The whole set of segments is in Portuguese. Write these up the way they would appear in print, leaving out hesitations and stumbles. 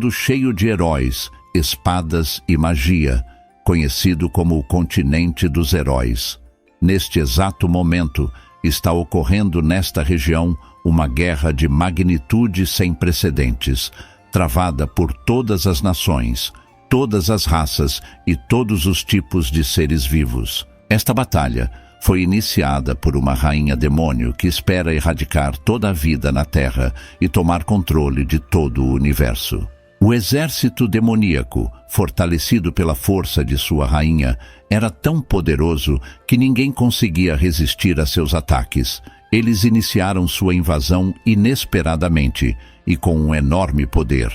mundo cheio de heróis, espadas e magia, conhecido como o continente dos heróis. Neste exato momento, está ocorrendo nesta região uma guerra de magnitude sem precedentes, travada por todas as nações, todas as raças e todos os tipos de seres vivos. Esta batalha foi iniciada por uma rainha demônio que espera erradicar toda a vida na Terra e tomar controle de todo o universo. O exército demoníaco, fortalecido pela força de sua rainha, era tão poderoso que ninguém conseguia resistir a seus ataques. Eles iniciaram sua invasão inesperadamente e com um enorme poder.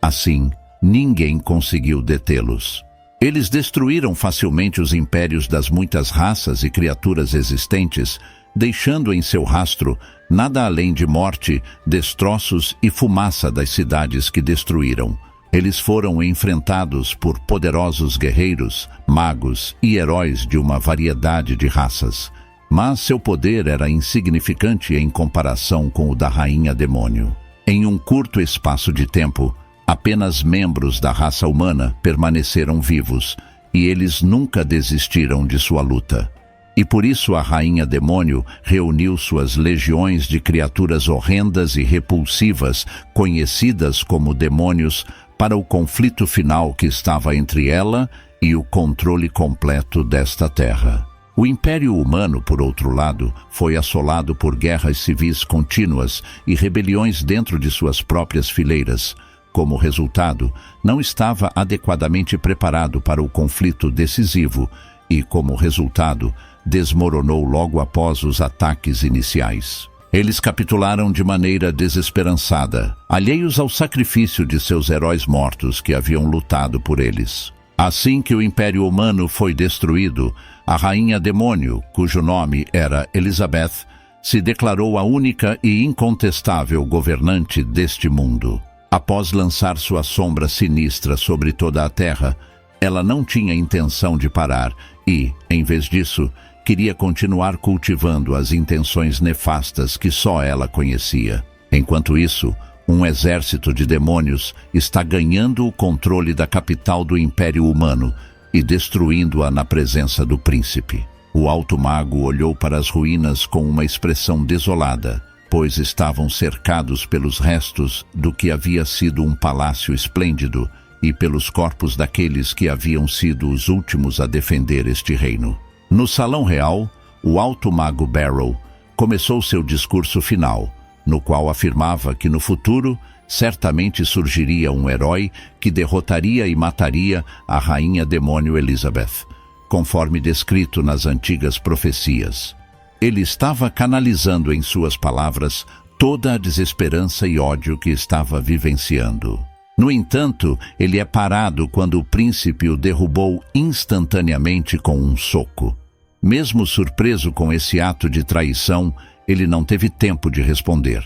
Assim, ninguém conseguiu detê-los. Eles destruíram facilmente os impérios das muitas raças e criaturas existentes, deixando em seu rastro nada além de morte, destroços e fumaça das cidades que destruíram. Eles foram enfrentados por poderosos guerreiros, magos e heróis de uma variedade de raças. Mas seu poder era insignificante em comparação com o da rainha demônio. Em um curto espaço de tempo, apenas membros da raça humana permaneceram vivos, e eles nunca desistiram de sua luta. E por isso a rainha demônio reuniu suas legiões de criaturas horrendas e repulsivas, conhecidas como demônios, para o conflito final que estava entre ela e o controle completo desta terra. O Império Humano, por outro lado, foi assolado por guerras civis contínuas e rebeliões dentro de suas próprias fileiras. Como resultado, não estava adequadamente preparado para o conflito decisivo e, como resultado, desmoronou logo após os ataques iniciais. Eles capitularam de maneira desesperançada, alheios ao sacrifício de seus heróis mortos que haviam lutado por eles. Assim que o Império Humano foi destruído, a rainha demônio, cujo nome era Elizabeth, se declarou a única e incontestável governante deste mundo. Após lançar sua sombra sinistra sobre toda a Terra, ela não tinha intenção de parar e, em vez disso, queria continuar cultivando as intenções nefastas que só ela conhecia. Enquanto isso, um exército de demônios está ganhando o controle da capital do Império Humano e destruindo-a na presença do príncipe. O alto mago olhou para as ruínas com uma expressão desolada, pois estavam cercados pelos restos do que havia sido um palácio esplêndido e pelos corpos daqueles que haviam sido os últimos a defender este reino. No Salão Real, o alto mago Barrow começou seu discurso final, no qual afirmava que no futuro certamente surgiria um herói que derrotaria e mataria a rainha demônio Elizabeth, conforme descrito nas antigas profecias. Ele estava canalizando em suas palavras toda a desesperança e ódio que estava vivenciando. No entanto, ele é parado quando o príncipe o derrubou instantaneamente com um soco. Mesmo surpreso com esse ato de traição, ele não teve tempo de responder.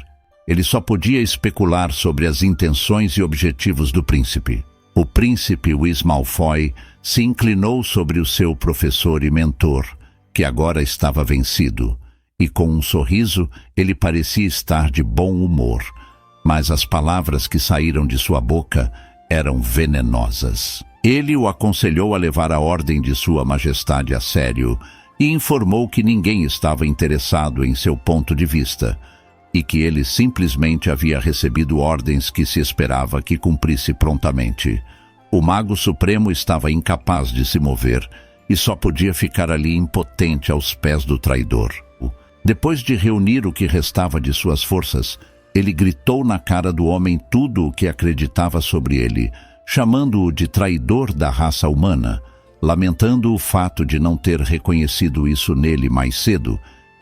Ele só podia especular sobre as intenções e objetivos do príncipe. O príncipe Luís Malfoy se inclinou sobre o seu professor e mentor, que agora estava vencido, e com um sorriso ele parecia estar de bom humor, mas as palavras que saíram de sua boca eram venenosas. Ele o aconselhou a levar a ordem de Sua Majestade a sério e informou que ninguém estava interessado em seu ponto de vista e que ele simplesmente havia recebido ordens que se esperava que cumprisse prontamente. O Mago Supremo estava incapaz de se mover e só podia ficar ali impotente aos pés do traidor. Depois de reunir o que restava de suas forças, ele gritou na cara do homem tudo o que acreditava sobre ele, chamando-o de traidor da raça humana, lamentando o fato de não ter reconhecido isso nele mais cedo,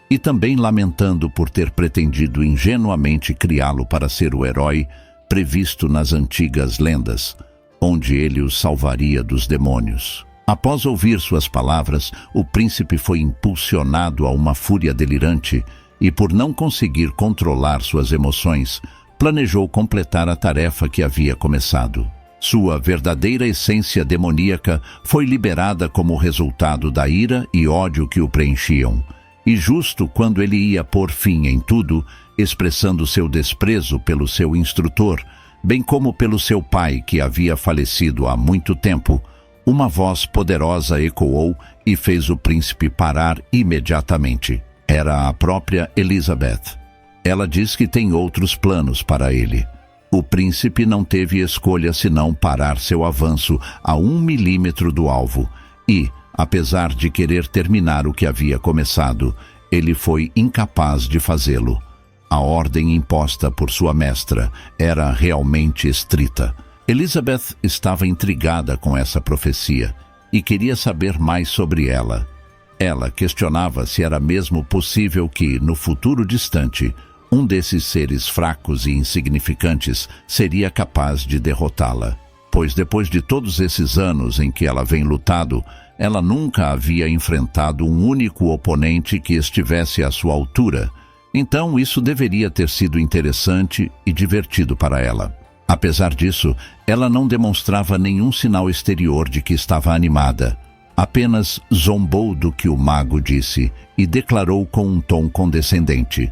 e também lamentando por ter pretendido ingenuamente criá-lo para ser o herói previsto nas antigas lendas, onde ele os salvaria dos demônios. Após ouvir suas palavras, o príncipe foi impulsionado a uma fúria delirante e, por não conseguir controlar suas emoções, planejou completar a tarefa que havia começado. Sua verdadeira essência demoníaca foi liberada como resultado da ira e ódio que o preenchiam. E justo quando ele ia pôr fim em tudo, expressando seu desprezo pelo seu instrutor, bem como pelo seu pai, que havia falecido há muito tempo, uma voz poderosa ecoou e fez o príncipe parar imediatamente. Era a própria Elizabeth. Ela diz que tem outros planos para ele. O príncipe não teve escolha senão parar seu avanço a 1 milímetro do alvo e, apesar de querer terminar o que havia começado, ele foi incapaz de fazê-lo. A ordem imposta por sua mestra era realmente estrita. Elizabeth estava intrigada com essa profecia e queria saber mais sobre ela. Ela questionava se era mesmo possível que, no futuro distante, um desses seres fracos e insignificantes seria capaz de derrotá-la. Pois depois de todos esses anos em que ela vem lutado, ela nunca havia enfrentado um único oponente que estivesse à sua altura. Então isso deveria ter sido interessante e divertido para ela. Apesar disso, ela não demonstrava nenhum sinal exterior de que estava animada. Apenas zombou do que o mago disse e declarou com um tom condescendente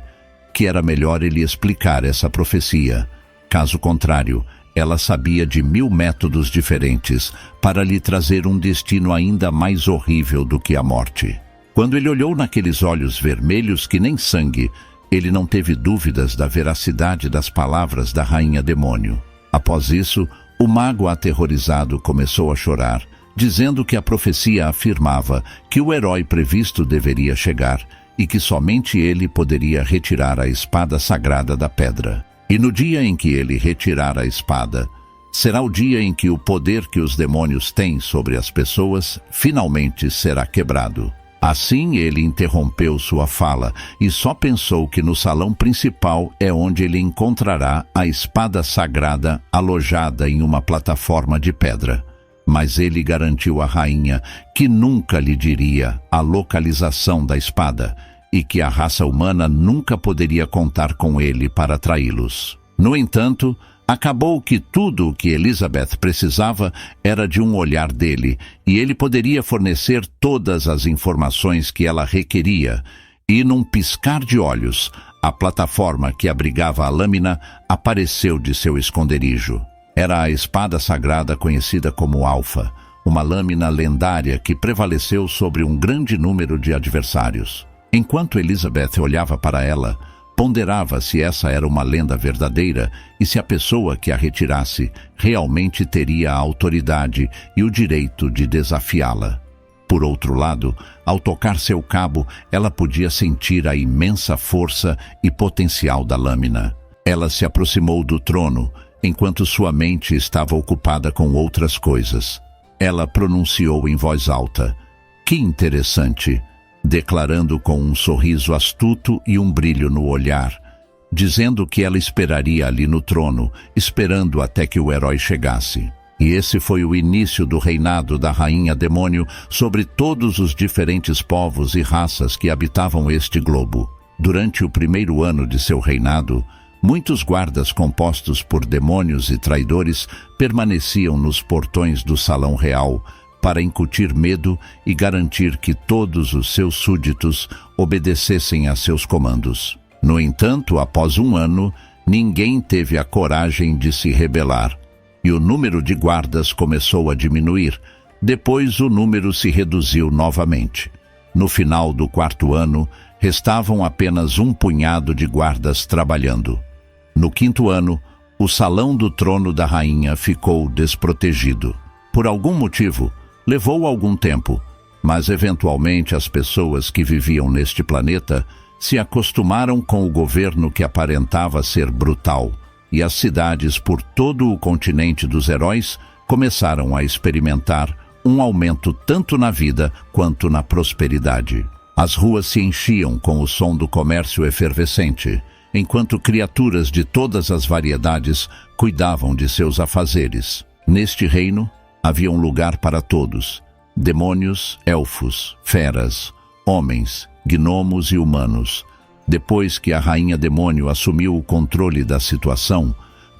que era melhor ele explicar essa profecia. Caso contrário, ela sabia de 1000 métodos diferentes para lhe trazer um destino ainda mais horrível do que a morte. Quando ele olhou naqueles olhos vermelhos que nem sangue, ele não teve dúvidas da veracidade das palavras da rainha demônio. Após isso, o mago aterrorizado começou a chorar, dizendo que a profecia afirmava que o herói previsto deveria chegar e que somente ele poderia retirar a espada sagrada da pedra. E no dia em que ele retirar a espada, será o dia em que o poder que os demônios têm sobre as pessoas finalmente será quebrado. Assim ele interrompeu sua fala e só pensou que no salão principal é onde ele encontrará a espada sagrada alojada em uma plataforma de pedra. Mas ele garantiu à rainha que nunca lhe diria a localização da espada e que a raça humana nunca poderia contar com ele para traí-los. No entanto, acabou que tudo o que Elizabeth precisava era de um olhar dele, e ele poderia fornecer todas as informações que ela requeria, e num piscar de olhos, a plataforma que abrigava a lâmina apareceu de seu esconderijo. Era a espada sagrada conhecida como Alfa, uma lâmina lendária que prevaleceu sobre um grande número de adversários. Enquanto Elizabeth olhava para ela, ponderava se essa era uma lenda verdadeira e se a pessoa que a retirasse realmente teria a autoridade e o direito de desafiá-la. Por outro lado, ao tocar seu cabo, ela podia sentir a imensa força e potencial da lâmina. Ela se aproximou do trono, enquanto sua mente estava ocupada com outras coisas. Ela pronunciou em voz alta: "Que interessante!", declarando com um sorriso astuto e um brilho no olhar, dizendo que ela esperaria ali no trono, esperando até que o herói chegasse. E esse foi o início do reinado da rainha demônio sobre todos os diferentes povos e raças que habitavam este globo. Durante o primeiro ano de seu reinado, muitos guardas compostos por demônios e traidores permaneciam nos portões do salão real, para incutir medo e garantir que todos os seus súditos obedecessem a seus comandos. No entanto, após um ano, ninguém teve a coragem de se rebelar, e o número de guardas começou a diminuir. Depois o número se reduziu novamente. No final do 4º ano, restavam apenas um punhado de guardas trabalhando. No 5º ano, o salão do trono da rainha ficou desprotegido. Por algum motivo, levou algum tempo, mas eventualmente as pessoas que viviam neste planeta se acostumaram com o governo que aparentava ser brutal, e as cidades por todo o continente dos heróis começaram a experimentar um aumento tanto na vida quanto na prosperidade. As ruas se enchiam com o som do comércio efervescente, enquanto criaturas de todas as variedades cuidavam de seus afazeres. Neste reino, havia um lugar para todos: demônios, elfos, feras, homens, gnomos e humanos. Depois que a rainha demônio assumiu o controle da situação,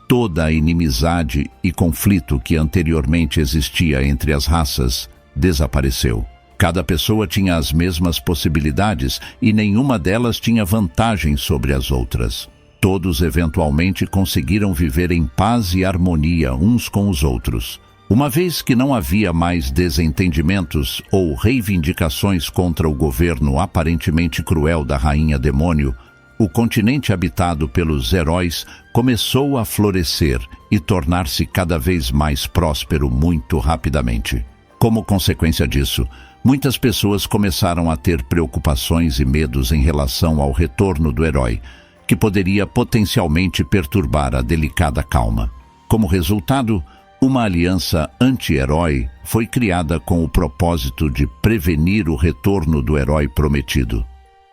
toda a inimizade e conflito que anteriormente existia entre as raças desapareceu. Cada pessoa tinha as mesmas possibilidades e nenhuma delas tinha vantagem sobre as outras. Todos eventualmente conseguiram viver em paz e harmonia uns com os outros. Uma vez que não havia mais desentendimentos ou reivindicações contra o governo aparentemente cruel da Rainha Demônio, o continente habitado pelos heróis começou a florescer e tornar-se cada vez mais próspero muito rapidamente. Como consequência disso, muitas pessoas começaram a ter preocupações e medos em relação ao retorno do herói, que poderia potencialmente perturbar a delicada calma. Como resultado, uma aliança anti-herói foi criada com o propósito de prevenir o retorno do herói prometido.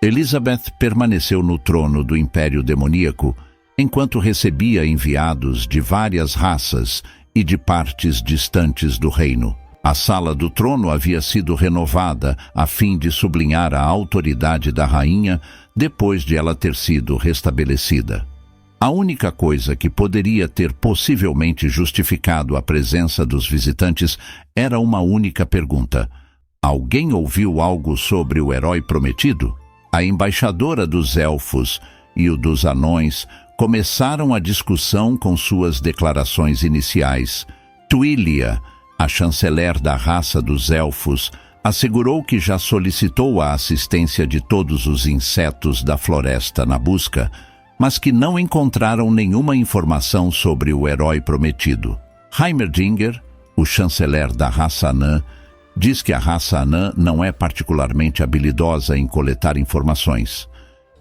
Elizabeth permaneceu no trono do Império Demoníaco enquanto recebia enviados de várias raças e de partes distantes do reino. A sala do trono havia sido renovada a fim de sublinhar a autoridade da rainha depois de ela ter sido restabelecida. A única coisa que poderia ter possivelmente justificado a presença dos visitantes era uma única pergunta: alguém ouviu algo sobre o herói prometido? A embaixadora dos elfos e o dos anões começaram a discussão com suas declarações iniciais. Twília, a chanceler da raça dos elfos, assegurou que já solicitou a assistência de todos os insetos da floresta na busca, mas que não encontraram nenhuma informação sobre o herói prometido. Heimerdinger, o chanceler da raça anã, diz que a raça anã não é particularmente habilidosa em coletar informações,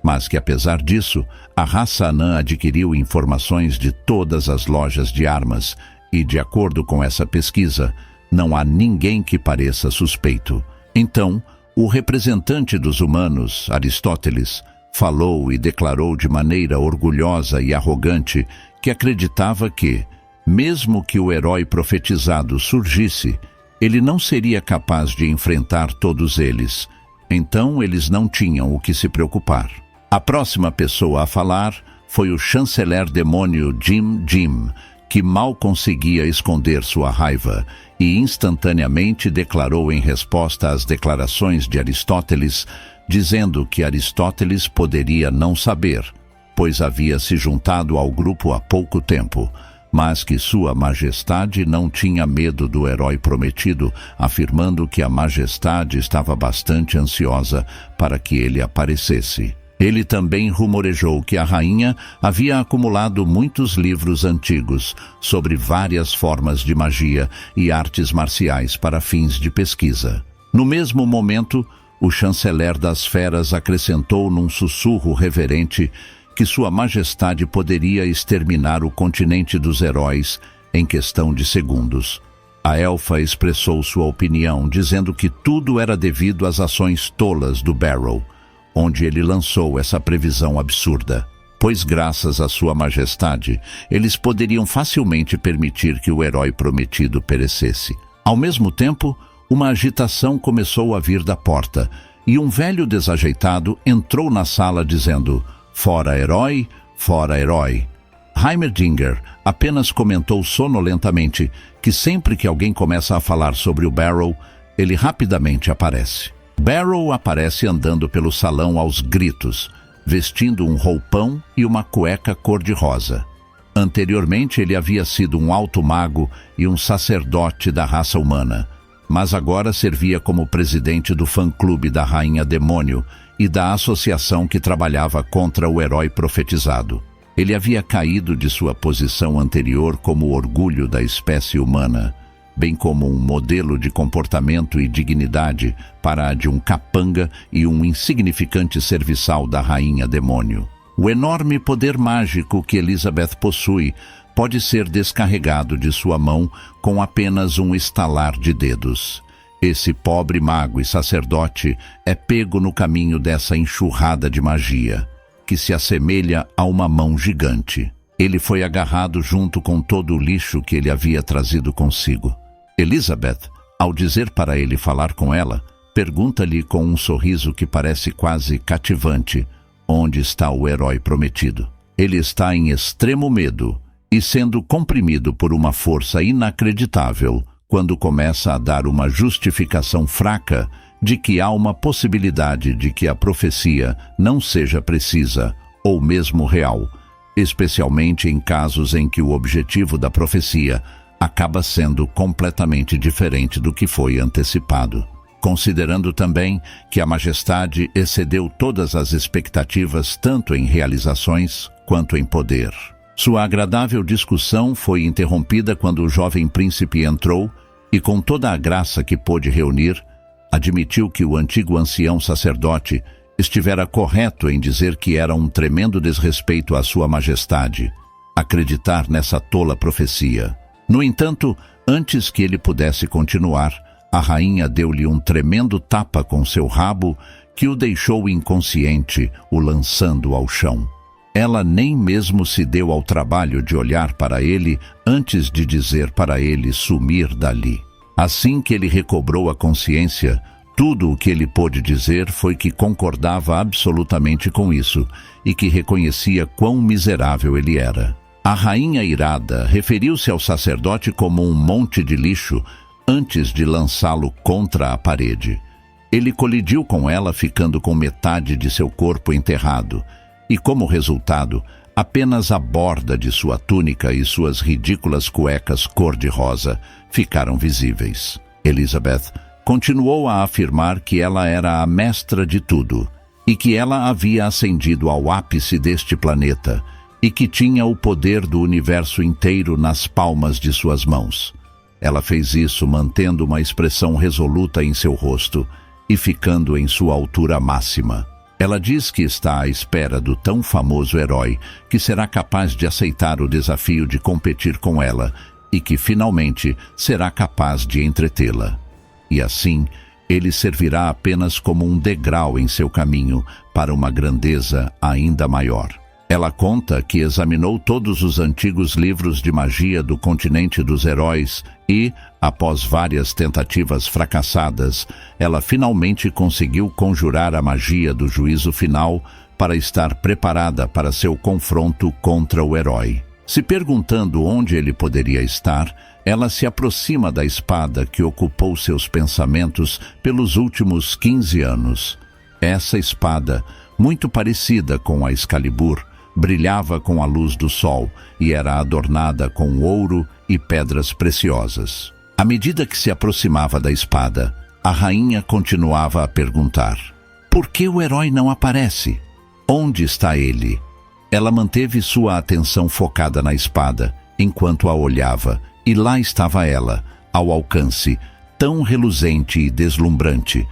mas que, apesar disso, a raça anã adquiriu informações de todas as lojas de armas e, de acordo com essa pesquisa, não há ninguém que pareça suspeito. Então, o representante dos humanos, Aristóteles, falou e declarou de maneira orgulhosa e arrogante que acreditava que, mesmo que o herói profetizado surgisse, ele não seria capaz de enfrentar todos eles. Então eles não tinham o que se preocupar. A próxima pessoa a falar foi o chanceler demônio Jim, que mal conseguia esconder sua raiva e instantaneamente declarou em resposta às declarações de Aristóteles, dizendo que Aristóteles poderia não saber, pois havia se juntado ao grupo há pouco tempo, mas que Sua Majestade não tinha medo do herói prometido, afirmando que a Majestade estava bastante ansiosa para que ele aparecesse. Ele também rumorejou que a rainha havia acumulado muitos livros antigos sobre várias formas de magia e artes marciais para fins de pesquisa. No mesmo momento, o chanceler das feras acrescentou num sussurro reverente que Sua Majestade poderia exterminar o continente dos heróis em questão de segundos. A elfa expressou sua opinião, dizendo que tudo era devido às ações tolas do Barrow, onde ele lançou essa previsão absurda, pois graças a Sua Majestade, eles poderiam facilmente permitir que o herói prometido perecesse. Ao mesmo tempo, uma agitação começou a vir da porta, e um velho desajeitado entrou na sala dizendo: "Fora herói, fora herói." Heimerdinger apenas comentou sonolentamente que sempre que alguém começa a falar sobre o Barrow, ele rapidamente aparece. Barrow aparece andando pelo salão aos gritos, vestindo um roupão e uma cueca cor-de-rosa. Anteriormente ele havia sido um alto mago e um sacerdote da raça humana, mas agora servia como presidente do fã-clube da Rainha Demônio e da associação que trabalhava contra o herói profetizado. Ele havia caído de sua posição anterior como orgulho da espécie humana, bem como um modelo de comportamento e dignidade para a de um capanga e um insignificante serviçal da Rainha Demônio. O enorme poder mágico que Elizabeth possui pode ser descarregado de sua mão com apenas um estalar de dedos. Esse pobre mago e sacerdote é pego no caminho dessa enxurrada de magia, que se assemelha a uma mão gigante. Ele foi agarrado junto com todo o lixo que ele havia trazido consigo. Elizabeth, ao dizer para ele falar com ela, pergunta-lhe com um sorriso que parece quase cativante onde está o herói prometido. Ele está em extremo medo e sendo comprimido por uma força inacreditável quando começa a dar uma justificação fraca de que há uma possibilidade de que a profecia não seja precisa ou mesmo real, especialmente em casos em que o objetivo da profecia acaba sendo completamente diferente do que foi antecipado. Considerando também que a majestade excedeu todas as expectativas tanto em realizações quanto em poder. Sua agradável discussão foi interrompida quando o jovem príncipe entrou e, com toda a graça que pôde reunir, admitiu que o antigo ancião sacerdote estivera correto em dizer que era um tremendo desrespeito à sua majestade acreditar nessa tola profecia. No entanto, antes que ele pudesse continuar, a rainha deu-lhe um tremendo tapa com seu rabo que o deixou inconsciente, o lançando ao chão. Ela nem mesmo se deu ao trabalho de olhar para ele antes de dizer para ele sumir dali. Assim que ele recobrou a consciência, tudo o que ele pôde dizer foi que concordava absolutamente com isso e que reconhecia quão miserável ele era. A rainha irada referiu-se ao sacerdote como um monte de lixo antes de lançá-lo contra a parede. Ele colidiu com ela, ficando com metade de seu corpo enterrado, e como resultado, apenas a borda de sua túnica e suas ridículas cuecas cor-de-rosa ficaram visíveis. Elizabeth continuou a afirmar que ela era a mestra de tudo, e que ela havia ascendido ao ápice deste planeta, e que tinha o poder do universo inteiro nas palmas de suas mãos. Ela fez isso mantendo uma expressão resoluta em seu rosto e ficando em sua altura máxima. Ela diz que está à espera do tão famoso herói que será capaz de aceitar o desafio de competir com ela e que finalmente será capaz de entretê-la. E assim, ele servirá apenas como um degrau em seu caminho para uma grandeza ainda maior. Ela conta que examinou todos os antigos livros de magia do continente dos heróis e, após várias tentativas fracassadas, ela finalmente conseguiu conjurar a magia do juízo final para estar preparada para seu confronto contra o herói. Se perguntando onde ele poderia estar, ela se aproxima da espada que ocupou seus pensamentos pelos últimos 15 anos. Essa espada, muito parecida com a Excalibur, brilhava com a luz do sol e era adornada com ouro e pedras preciosas. À medida que se aproximava da espada, a rainha continuava a perguntar: por que o herói não aparece? Onde está ele? Ela manteve sua atenção focada na espada, enquanto a olhava, e lá estava ela, ao alcance, tão reluzente e deslumbrante,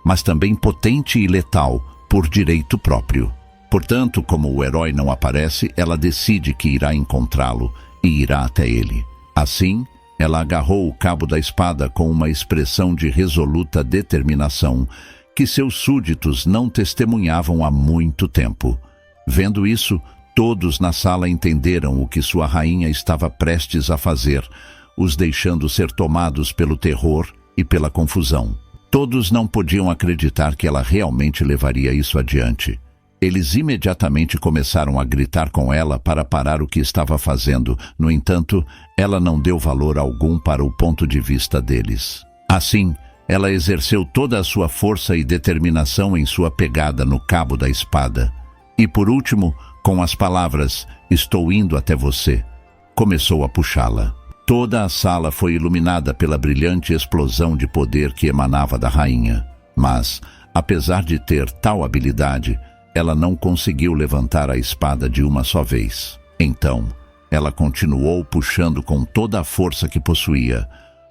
mas também potente e letal, por direito próprio. Portanto, como o herói não aparece, ela decide que irá encontrá-lo e irá até ele. Assim, ela agarrou o cabo da espada com uma expressão de resoluta determinação que seus súditos não testemunhavam há muito tempo. Vendo isso, todos na sala entenderam o que sua rainha estava prestes a fazer, os deixando ser tomados pelo terror e pela confusão. Todos não podiam acreditar que ela realmente levaria isso adiante. Eles imediatamente começaram a gritar com ela para parar o que estava fazendo. No entanto, ela não deu valor algum para o ponto de vista deles. Assim, ela exerceu toda a sua força e determinação em sua pegada no cabo da espada. E por último, com as palavras "estou indo até você", começou a puxá-la. Toda a sala foi iluminada pela brilhante explosão de poder que emanava da rainha. Mas, apesar de ter tal habilidade, ela não conseguiu levantar a espada de uma só vez. Então, ela continuou puxando com toda a força que possuía.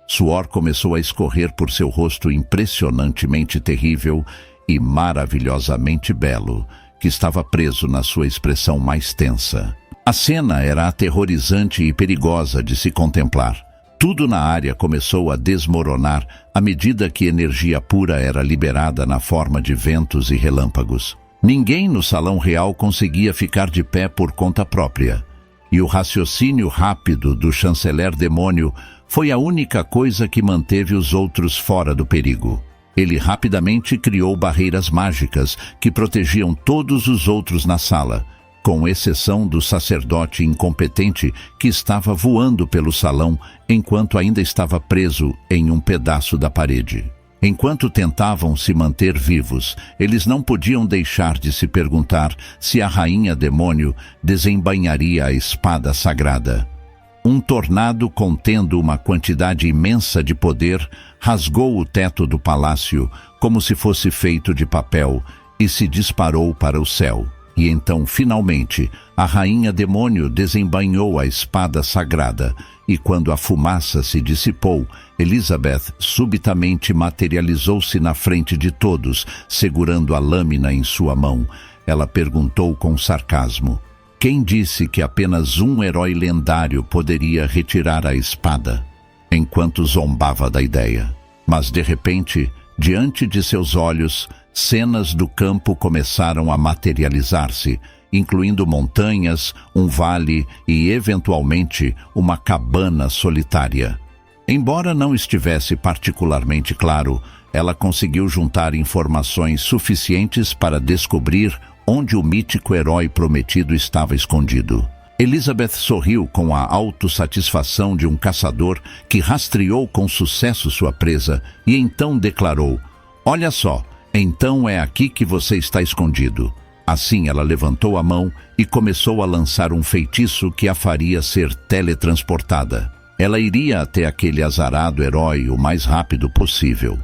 Suor começou a escorrer por seu rosto impressionantemente terrível e maravilhosamente belo, que estava preso na sua expressão mais tensa. A cena era aterrorizante e perigosa de se contemplar. Tudo na área começou a desmoronar à medida que energia pura era liberada na forma de ventos e relâmpagos. Ninguém no salão real conseguia ficar de pé por conta própria, e o raciocínio rápido do chanceler demônio foi a única coisa que manteve os outros fora do perigo. Ele rapidamente criou barreiras mágicas que protegiam todos os outros na sala, com exceção do sacerdote incompetente que estava voando pelo salão enquanto ainda estava preso em um pedaço da parede. Enquanto tentavam se manter vivos, eles não podiam deixar de se perguntar se a rainha demônio desembainharia a espada sagrada. Um tornado contendo uma quantidade imensa de poder rasgou o teto do palácio como se fosse feito de papel e se disparou para o céu. E então, finalmente, a rainha demônio desembainhou a espada sagrada, e quando a fumaça se dissipou, Elizabeth subitamente materializou-se na frente de todos, segurando a lâmina em sua mão. Ela perguntou com sarcasmo: quem disse que apenas um herói lendário poderia retirar a espada? Enquanto zombava da ideia. Mas, de repente, diante de seus olhos, cenas do campo começaram a materializar-se, incluindo montanhas, um vale e, eventualmente, uma cabana solitária. Embora não estivesse particularmente claro, ela conseguiu juntar informações suficientes para descobrir onde o mítico herói prometido estava escondido. Elizabeth sorriu com a autossatisfação de um caçador que rastreou com sucesso sua presa e então declarou: olha só, então é aqui que você está escondido. Assim ela levantou a mão e começou a lançar um feitiço que a faria ser teletransportada. Ela iria até aquele azarado herói o mais rápido possível.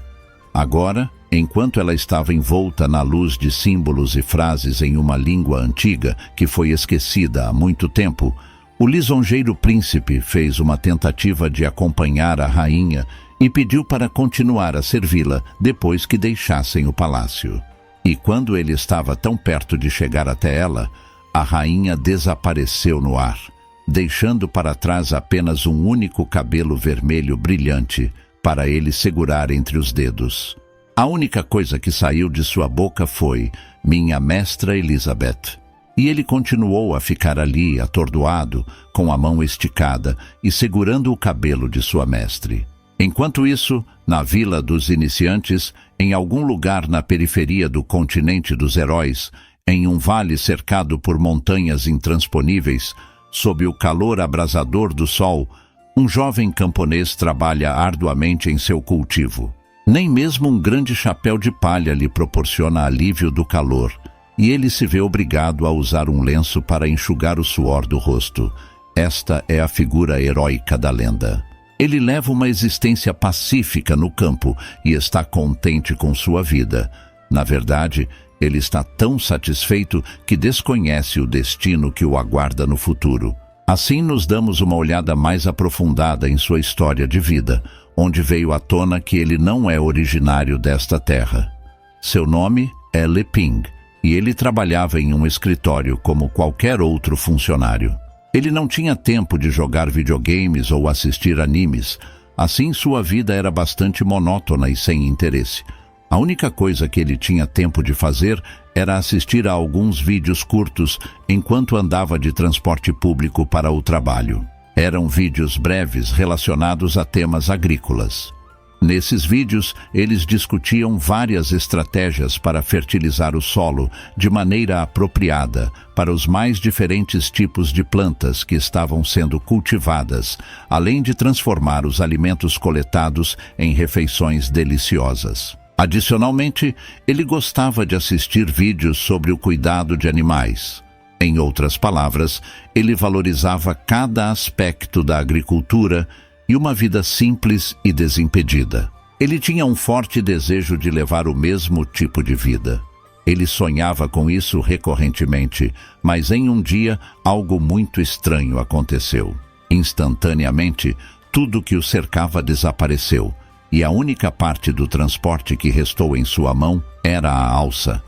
Agora, enquanto ela estava envolta na luz de símbolos e frases em uma língua antiga que foi esquecida há muito tempo, o lisonjeiro príncipe fez uma tentativa de acompanhar a rainha e pediu para continuar a servi-la depois que deixassem o palácio. E quando ele estava tão perto de chegar até ela, a rainha desapareceu no ar, deixando para trás apenas um único cabelo vermelho brilhante para ele segurar entre os dedos. A única coisa que saiu de sua boca foi: minha mestra Elizabeth. E ele continuou a ficar ali, atordoado, com a mão esticada e segurando o cabelo de sua mestre. Enquanto isso, na Vila dos Iniciantes, em algum lugar na periferia do continente dos heróis, em um vale cercado por montanhas intransponíveis, sob o calor abrasador do sol, um jovem camponês trabalha arduamente em seu cultivo. Nem mesmo um grande chapéu de palha lhe proporciona alívio do calor, e ele se vê obrigado a usar um lenço para enxugar o suor do rosto. Esta é a figura heróica da lenda. Ele leva uma existência pacífica no campo e está contente com sua vida. Na verdade, ele está tão satisfeito que desconhece o destino que o aguarda no futuro. Assim nos damos uma olhada mais aprofundada em sua história de vida, onde veio à tona que ele não é originário desta terra. Seu nome é Leping, e ele trabalhava em um escritório como qualquer outro funcionário. Ele não tinha tempo de jogar videogames ou assistir animes, assim sua vida era bastante monótona e sem interesse. A única coisa que ele tinha tempo de fazer era assistir a alguns vídeos curtos enquanto andava de transporte público para o trabalho. Eram vídeos breves relacionados a temas agrícolas. Nesses vídeos, eles discutiam várias estratégias para fertilizar o solo de maneira apropriada para os mais diferentes tipos de plantas que estavam sendo cultivadas, além de transformar os alimentos coletados em refeições deliciosas. Adicionalmente, ele gostava de assistir vídeos sobre o cuidado de animais. Em outras palavras, ele valorizava cada aspecto da agricultura e uma vida simples e desimpedida. Ele tinha um forte desejo de levar o mesmo tipo de vida. Ele sonhava com isso recorrentemente, mas em um dia algo muito estranho aconteceu. Instantaneamente, tudo que o cercava desapareceu, e a única parte do transporte que restou em sua mão era a alça.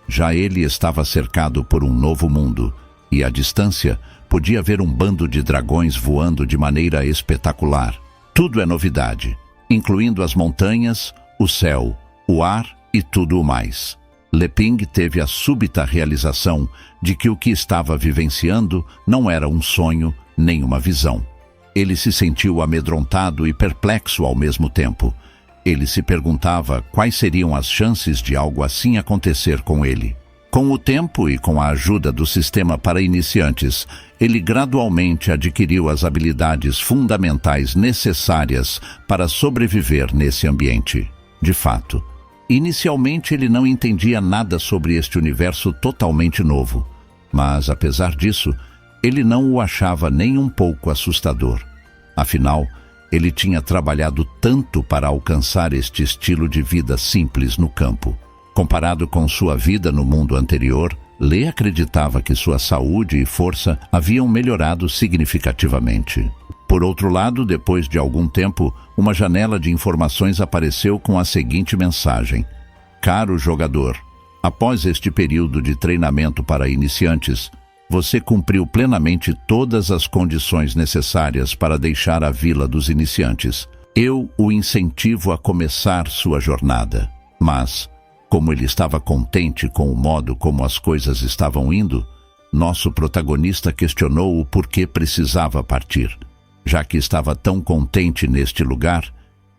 Já ele estava cercado por um novo mundo, e à distância podia ver um bando de dragões voando de maneira espetacular. Tudo é novidade, incluindo as montanhas, o céu, o ar e tudo o mais. Leping teve a súbita realização de que o que estava vivenciando não era um sonho nem uma visão. Ele se sentiu amedrontado e perplexo ao mesmo tempo. Ele se perguntava quais seriam as chances de algo assim acontecer com ele. Com o tempo e com a ajuda do sistema para iniciantes, ele gradualmente adquiriu as habilidades fundamentais necessárias para sobreviver nesse ambiente. De fato, inicialmente ele não entendia nada sobre este universo totalmente novo, mas, apesar disso, ele não o achava nem um pouco assustador. Afinal, ele tinha trabalhado tanto para alcançar este estilo de vida simples no campo. Comparado com sua vida no mundo anterior, Lee acreditava que sua saúde e força haviam melhorado significativamente. Por outro lado, depois de algum tempo, uma janela de informações apareceu com a seguinte mensagem: Caro jogador, após este período de treinamento para iniciantes, você cumpriu plenamente todas as condições necessárias para deixar a Vila dos Iniciantes. Eu o incentivo a começar sua jornada. Mas, como ele estava contente com o modo como as coisas estavam indo, nosso protagonista questionou o porquê precisava partir. Já que estava tão contente neste lugar,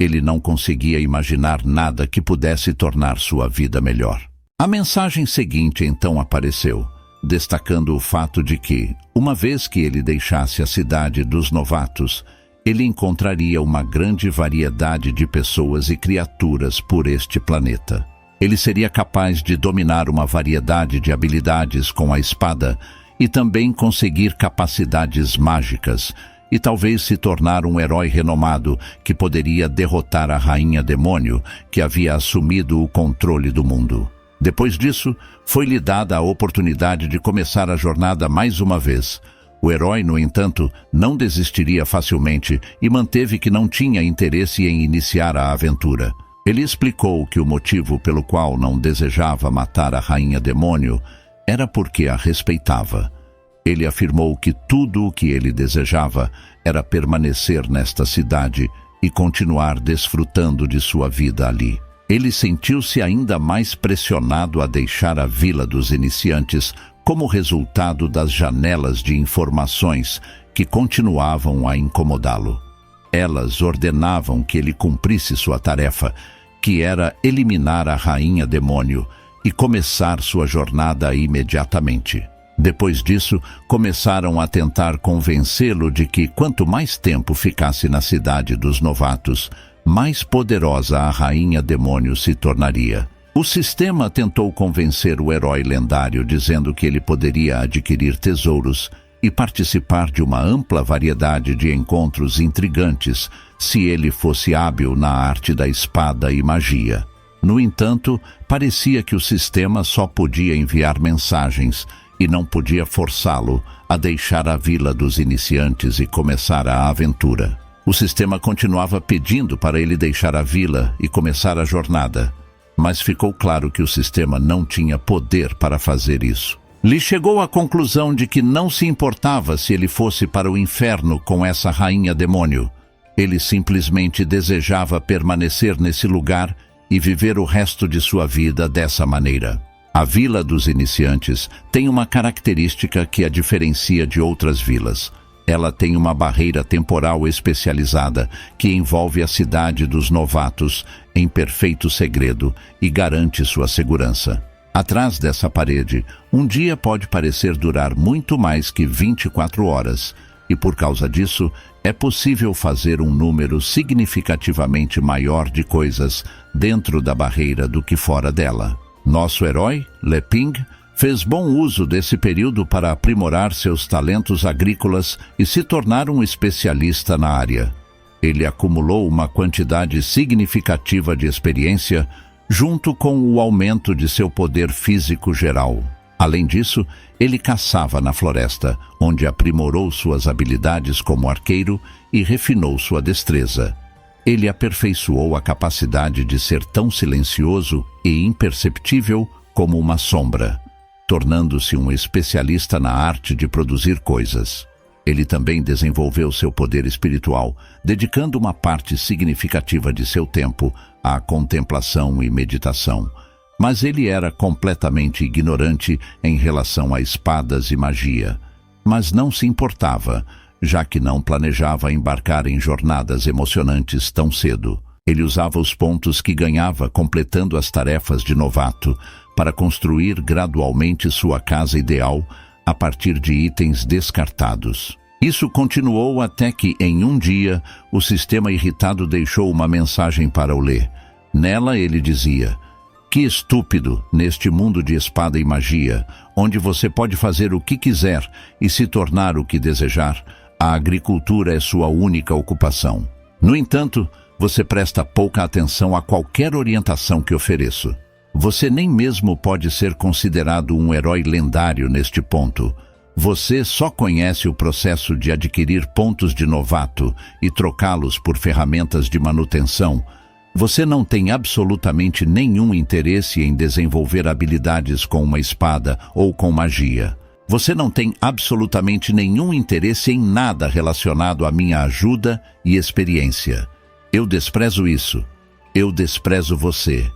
ele não conseguia imaginar nada que pudesse tornar sua vida melhor. A mensagem seguinte então apareceu, destacando o fato de que, uma vez que ele deixasse a cidade dos novatos, ele encontraria uma grande variedade de pessoas e criaturas por este planeta. Ele seria capaz de dominar uma variedade de habilidades com a espada e também conseguir capacidades mágicas, e talvez se tornar um herói renomado que poderia derrotar a Rainha Demônio, que havia assumido o controle do mundo. Depois disso, foi-lhe dada a oportunidade de começar a jornada mais uma vez. O herói, no entanto, não desistiria facilmente e manteve que não tinha interesse em iniciar a aventura. Ele explicou que o motivo pelo qual não desejava matar a Rainha Demônio era porque a respeitava. Ele afirmou que tudo o que ele desejava era permanecer nesta cidade e continuar desfrutando de sua vida ali. Ele sentiu-se ainda mais pressionado a deixar a Vila dos Iniciantes como resultado das janelas de informações que continuavam a incomodá-lo. Elas ordenavam que ele cumprisse sua tarefa, que era eliminar a Rainha Demônio e começar sua jornada imediatamente. Depois disso, começaram a tentar convencê-lo de que quanto mais tempo ficasse na cidade dos novatos, mais poderosa a Rainha Demônio se tornaria. O sistema tentou convencer o herói lendário dizendo que ele poderia adquirir tesouros e participar de uma ampla variedade de encontros intrigantes se ele fosse hábil na arte da espada e magia. No entanto, parecia que o sistema só podia enviar mensagens e não podia forçá-lo a deixar a Vila dos Iniciantes e começar a aventura. O sistema continuava pedindo para ele deixar a vila e começar a jornada, mas ficou claro que o sistema não tinha poder para fazer isso. Lee chegou à conclusão de que não se importava se ele fosse para o inferno com essa Rainha Demônio. Ele simplesmente desejava permanecer nesse lugar e viver o resto de sua vida dessa maneira. A Vila dos Iniciantes tem uma característica que a diferencia de outras vilas. Ela tem uma barreira temporal especializada que envolve a cidade dos novatos em perfeito segredo e garante sua segurança. Atrás dessa parede, um dia pode parecer durar muito mais que 24 horas, e por causa disso, é possível fazer um número significativamente maior de coisas dentro da barreira do que fora dela. Nosso herói, Lee Ping, fez bom uso desse período para aprimorar seus talentos agrícolas e se tornar um especialista na área. Ele acumulou uma quantidade significativa de experiência, junto com o aumento de seu poder físico geral. Além disso, ele caçava na floresta, onde aprimorou suas habilidades como arqueiro e refinou sua destreza. Ele aperfeiçoou a capacidade de ser tão silencioso e imperceptível como uma sombra, tornando-se um especialista na arte de produzir coisas. Ele também desenvolveu seu poder espiritual, dedicando uma parte significativa de seu tempo à contemplação e meditação. Mas ele era completamente ignorante em relação a espadas e magia. Mas não se importava, já que não planejava embarcar em jornadas emocionantes tão cedo. Ele usava os pontos que ganhava completando as tarefas de novato para construir gradualmente sua casa ideal a partir de itens descartados. Isso continuou até que, em um dia, o sistema irritado deixou uma mensagem para o Lee. Nela ele dizia: que estúpido, neste mundo de espada e magia, onde você pode fazer o que quiser e se tornar o que desejar, a agricultura é sua única ocupação. No entanto, você presta pouca atenção a qualquer orientação que ofereço. Você nem mesmo pode ser considerado um herói lendário neste ponto. Você só conhece o processo de adquirir pontos de novato e trocá-los por ferramentas de manutenção. Você não tem absolutamente nenhum interesse em desenvolver habilidades com uma espada ou com magia. Você não tem absolutamente nenhum interesse em nada relacionado à minha ajuda e experiência. Eu desprezo isso. Eu desprezo você.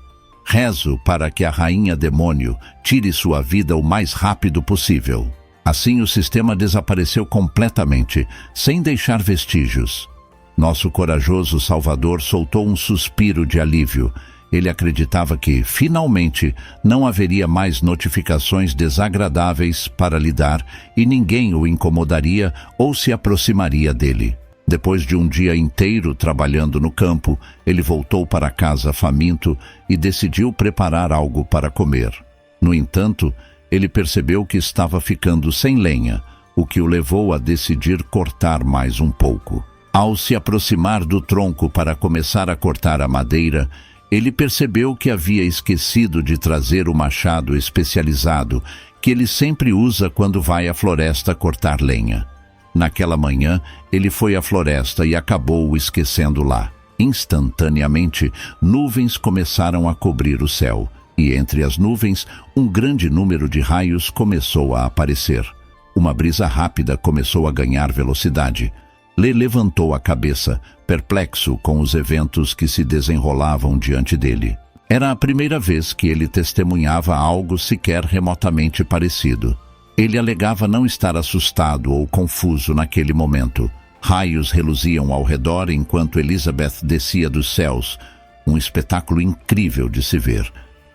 Rezo para que a Rainha Demônio tire sua vida o mais rápido possível. Assim o sistema desapareceu completamente, sem deixar vestígios. Nosso corajoso Salvador soltou um suspiro de alívio. Ele acreditava que, finalmente, não haveria mais notificações desagradáveis para lidar e ninguém o incomodaria ou se aproximaria dele. Depois de um dia inteiro trabalhando no campo, ele voltou para casa faminto e decidiu preparar algo para comer. No entanto, ele percebeu que estava ficando sem lenha, o que o levou a decidir cortar mais um pouco. Ao se aproximar do tronco para começar a cortar a madeira, ele percebeu que havia esquecido de trazer o machado especializado que ele sempre usa quando vai à floresta cortar lenha. Naquela manhã, ele foi à floresta e acabou o esquecendo lá. Instantaneamente, nuvens começaram a cobrir o céu, e entre as nuvens, um grande número de raios começou a aparecer. Uma brisa rápida começou a ganhar velocidade. Lê levantou a cabeça, perplexo com os eventos que se desenrolavam diante dele. Era a primeira vez que ele testemunhava algo sequer remotamente parecido. Ele alegava não estar assustado ou confuso naquele momento. Raios reluziam ao redor enquanto Elizabeth descia dos céus, um espetáculo incrível de se ver.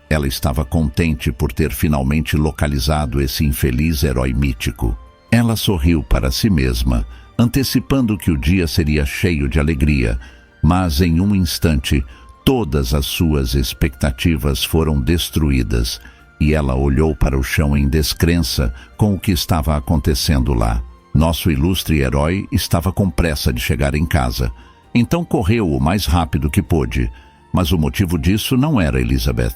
Ela estava contente por ter finalmente localizado esse infeliz herói mítico. Ela sorriu para si mesma, antecipando que o dia seria cheio de alegria, mas em um instante, todas as suas expectativas foram destruídas e ela olhou para o chão em descrença com o que estava acontecendo lá. Nosso ilustre herói estava com pressa de chegar em casa, então correu o mais rápido que pôde, mas o motivo disso não era Elizabeth.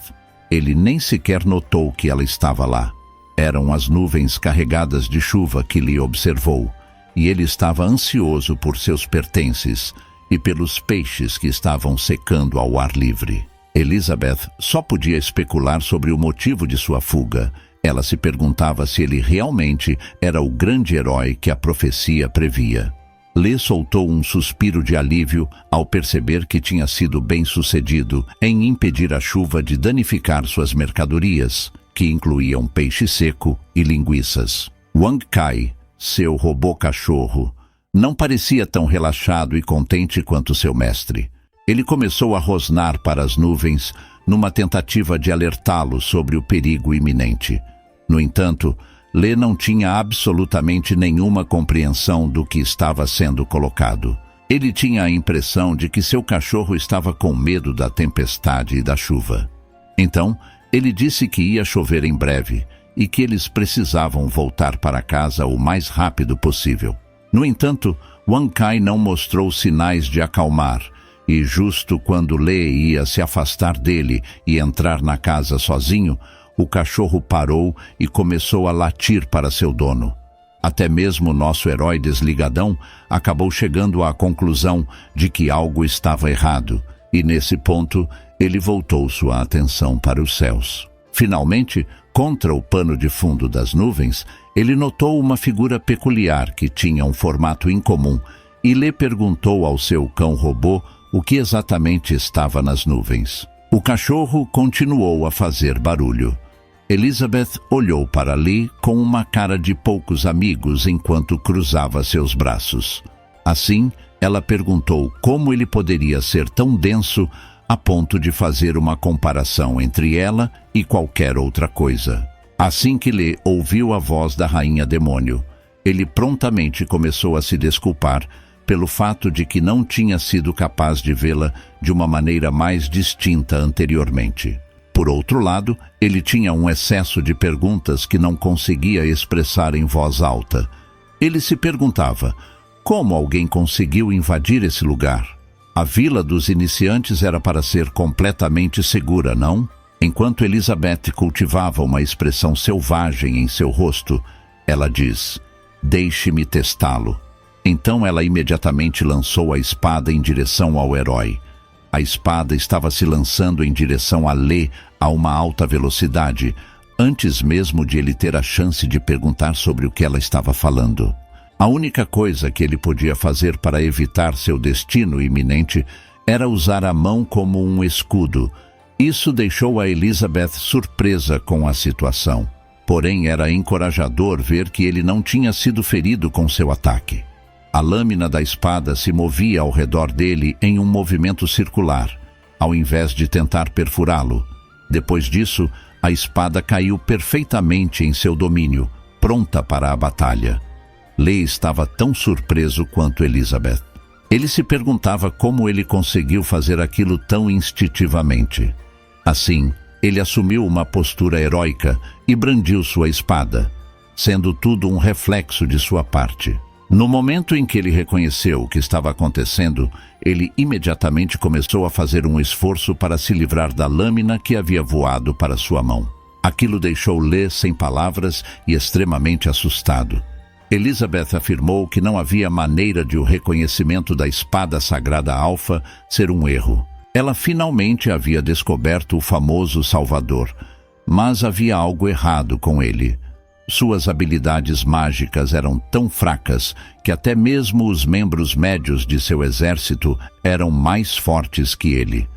Ele nem sequer notou que ela estava lá. Eram as nuvens carregadas de chuva que lhe observou, e ele estava ansioso por seus pertences e pelos peixes que estavam secando ao ar livre. Elizabeth só podia especular sobre o motivo de sua fuga. Ela se perguntava se ele realmente era o grande herói que a profecia previa. Lê soltou um suspiro de alívio ao perceber que tinha sido bem-sucedido em impedir a chuva de danificar suas mercadorias, que incluíam peixe seco e linguiças. Wang Kai, seu robô cachorro, não parecia tão relaxado e contente quanto seu mestre. Ele começou a rosnar para as nuvens numa tentativa de alertá-lo sobre o perigo iminente. No entanto, Lê não tinha absolutamente nenhuma compreensão do que estava sendo colocado. Ele tinha a impressão de que seu cachorro estava com medo da tempestade e da chuva. Então, ele disse que ia chover em breve e que eles precisavam voltar para casa o mais rápido possível. No entanto, Wang Kai não mostrou sinais de acalmar, e justo quando Lê ia se afastar dele e entrar na casa sozinho, o cachorro parou e começou a latir para seu dono. Até mesmo nosso herói desligadão acabou chegando à conclusão de que algo estava errado, e nesse ponto ele voltou sua atenção para os céus. Finalmente, contra o pano de fundo das nuvens, ele notou uma figura peculiar que tinha um formato incomum e lhe perguntou ao seu cão-robô o que exatamente estava nas nuvens. O cachorro continuou a fazer barulho. Elizabeth olhou para Lee com uma cara de poucos amigos enquanto cruzava seus braços. Assim, ela perguntou como ele poderia ser tão denso a ponto de fazer uma comparação entre ela e qualquer outra coisa. Assim que Lee ouviu a voz da Rainha Demônio, ele prontamente começou a se desculpar, pelo fato de que não tinha sido capaz de vê-la de uma maneira mais distinta anteriormente. Por outro lado, ele tinha um excesso de perguntas que não conseguia expressar em voz alta. Ele se perguntava: como alguém conseguiu invadir esse lugar? A vila dos iniciantes era para ser completamente segura, não? Enquanto Elizabeth cultivava uma expressão selvagem em seu rosto, ela diz: deixe-me testá-lo. Então ela imediatamente lançou a espada em direção ao herói. A espada estava se lançando em direção a Lê a uma alta velocidade, antes mesmo de ele ter a chance de perguntar sobre o que ela estava falando. A única coisa que ele podia fazer para evitar seu destino iminente era usar a mão como um escudo. Isso deixou a Elizabeth surpresa com a situação. Porém, era encorajador ver que ele não tinha sido ferido com seu ataque. A lâmina da espada se movia ao redor dele em um movimento circular, ao invés de tentar perfurá-lo. Depois disso, a espada caiu perfeitamente em seu domínio, pronta para a batalha. Lê estava tão surpreso quanto Elizabeth. Ele se perguntava como ele conseguiu fazer aquilo tão instintivamente. Assim, ele assumiu uma postura heróica e brandiu sua espada, sendo tudo um reflexo de sua parte. No momento em que ele reconheceu o que estava acontecendo, ele imediatamente começou a fazer um esforço para se livrar da lâmina que havia voado para sua mão. Aquilo deixou Lê sem palavras e extremamente assustado. Elizabeth afirmou que não havia maneira de o reconhecimento da espada sagrada Alfa ser um erro. Ela finalmente havia descoberto o famoso Salvador, mas havia algo errado com ele. Suas habilidades mágicas eram tão fracas que até mesmo os membros médios de seu exército eram mais fortes que ele.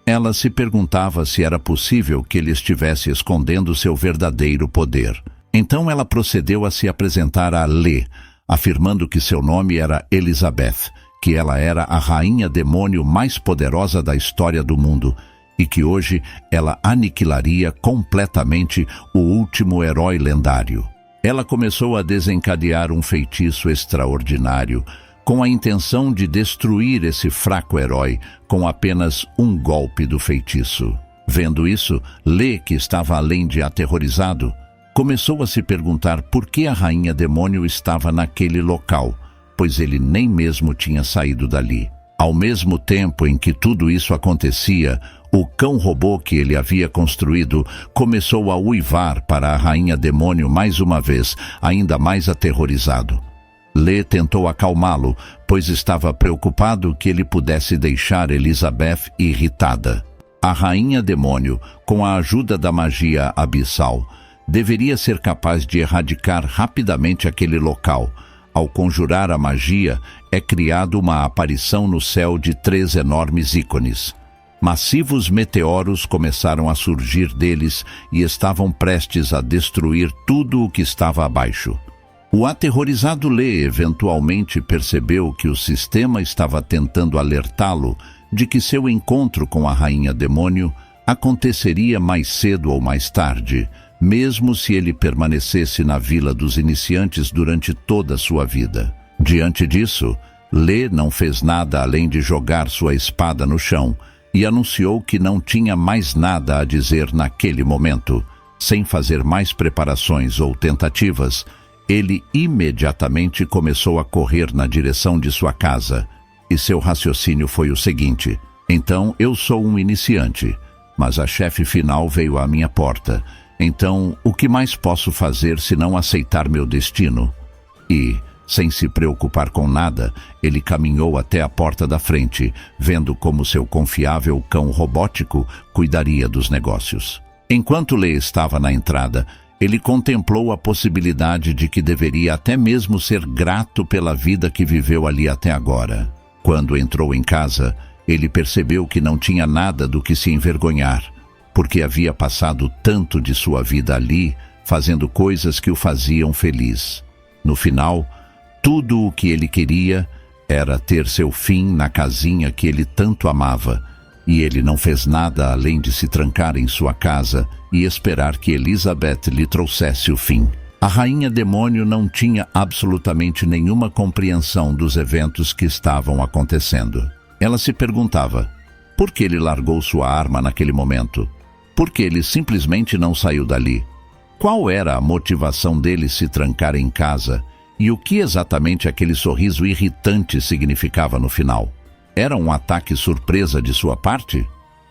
Ela se perguntava se era possível que ele estivesse escondendo seu verdadeiro poder. Então ela procedeu a se apresentar a Lê, afirmando que seu nome era Elizabeth, que ela era a rainha demônio mais poderosa da história do mundo, e que hoje ela aniquilaria completamente o último herói lendário. Ela começou a desencadear um feitiço extraordinário, com a intenção de destruir esse fraco herói com apenas um golpe do feitiço. Vendo isso, Lê, que estava além de aterrorizado, começou a se perguntar por que a rainha demônio estava naquele local, pois ele nem mesmo tinha saído dali. Ao mesmo tempo em que tudo isso acontecia, o cão-robô que ele havia construído começou a uivar para a rainha demônio mais uma vez, ainda mais aterrorizado. Lê tentou acalmá-lo, pois estava preocupado que ele pudesse deixar Elizabeth irritada. A rainha demônio, com a ajuda da magia abissal, deveria ser capaz de erradicar rapidamente aquele local. Ao conjurar a magia, é criada uma aparição no céu de 3 enormes ícones. Massivos meteoros começaram a surgir deles e estavam prestes a destruir tudo o que estava abaixo. O aterrorizado Lê eventualmente percebeu que o sistema estava tentando alertá-lo de que seu encontro com a rainha demônio aconteceria mais cedo ou mais tarde, mesmo se ele permanecesse na vila dos iniciantes durante toda a sua vida. Diante disso, Lê não fez nada além de jogar sua espada no chão e anunciou que não tinha mais nada a dizer naquele momento. Sem fazer mais preparações ou tentativas, ele imediatamente começou a correr na direção de sua casa, e seu raciocínio foi o seguinte: então eu sou um iniciante, mas a chefe final veio à minha porta. Então, o que mais posso fazer se não aceitar meu destino? E, sem se preocupar com nada, ele caminhou até a porta da frente, vendo como seu confiável cão robótico cuidaria dos negócios. Enquanto Lê estava na entrada, ele contemplou a possibilidade de que deveria até mesmo ser grato pela vida que viveu ali até agora. Quando entrou em casa, ele percebeu que não tinha nada do que se envergonhar, porque havia passado tanto de sua vida ali, fazendo coisas que o faziam feliz. No final, tudo o que ele queria era ter seu fim na casinha que ele tanto amava, e ele não fez nada além de se trancar em sua casa e esperar que Elizabeth lhe trouxesse o fim. A rainha demônio não tinha absolutamente nenhuma compreensão dos eventos que estavam acontecendo. Ela se perguntava: por que ele largou sua arma naquele momento? Por que ele simplesmente não saiu dali? Qual era a motivação dele se trancar em casa? E o que exatamente aquele sorriso irritante significava no final? Era um ataque surpresa de sua parte?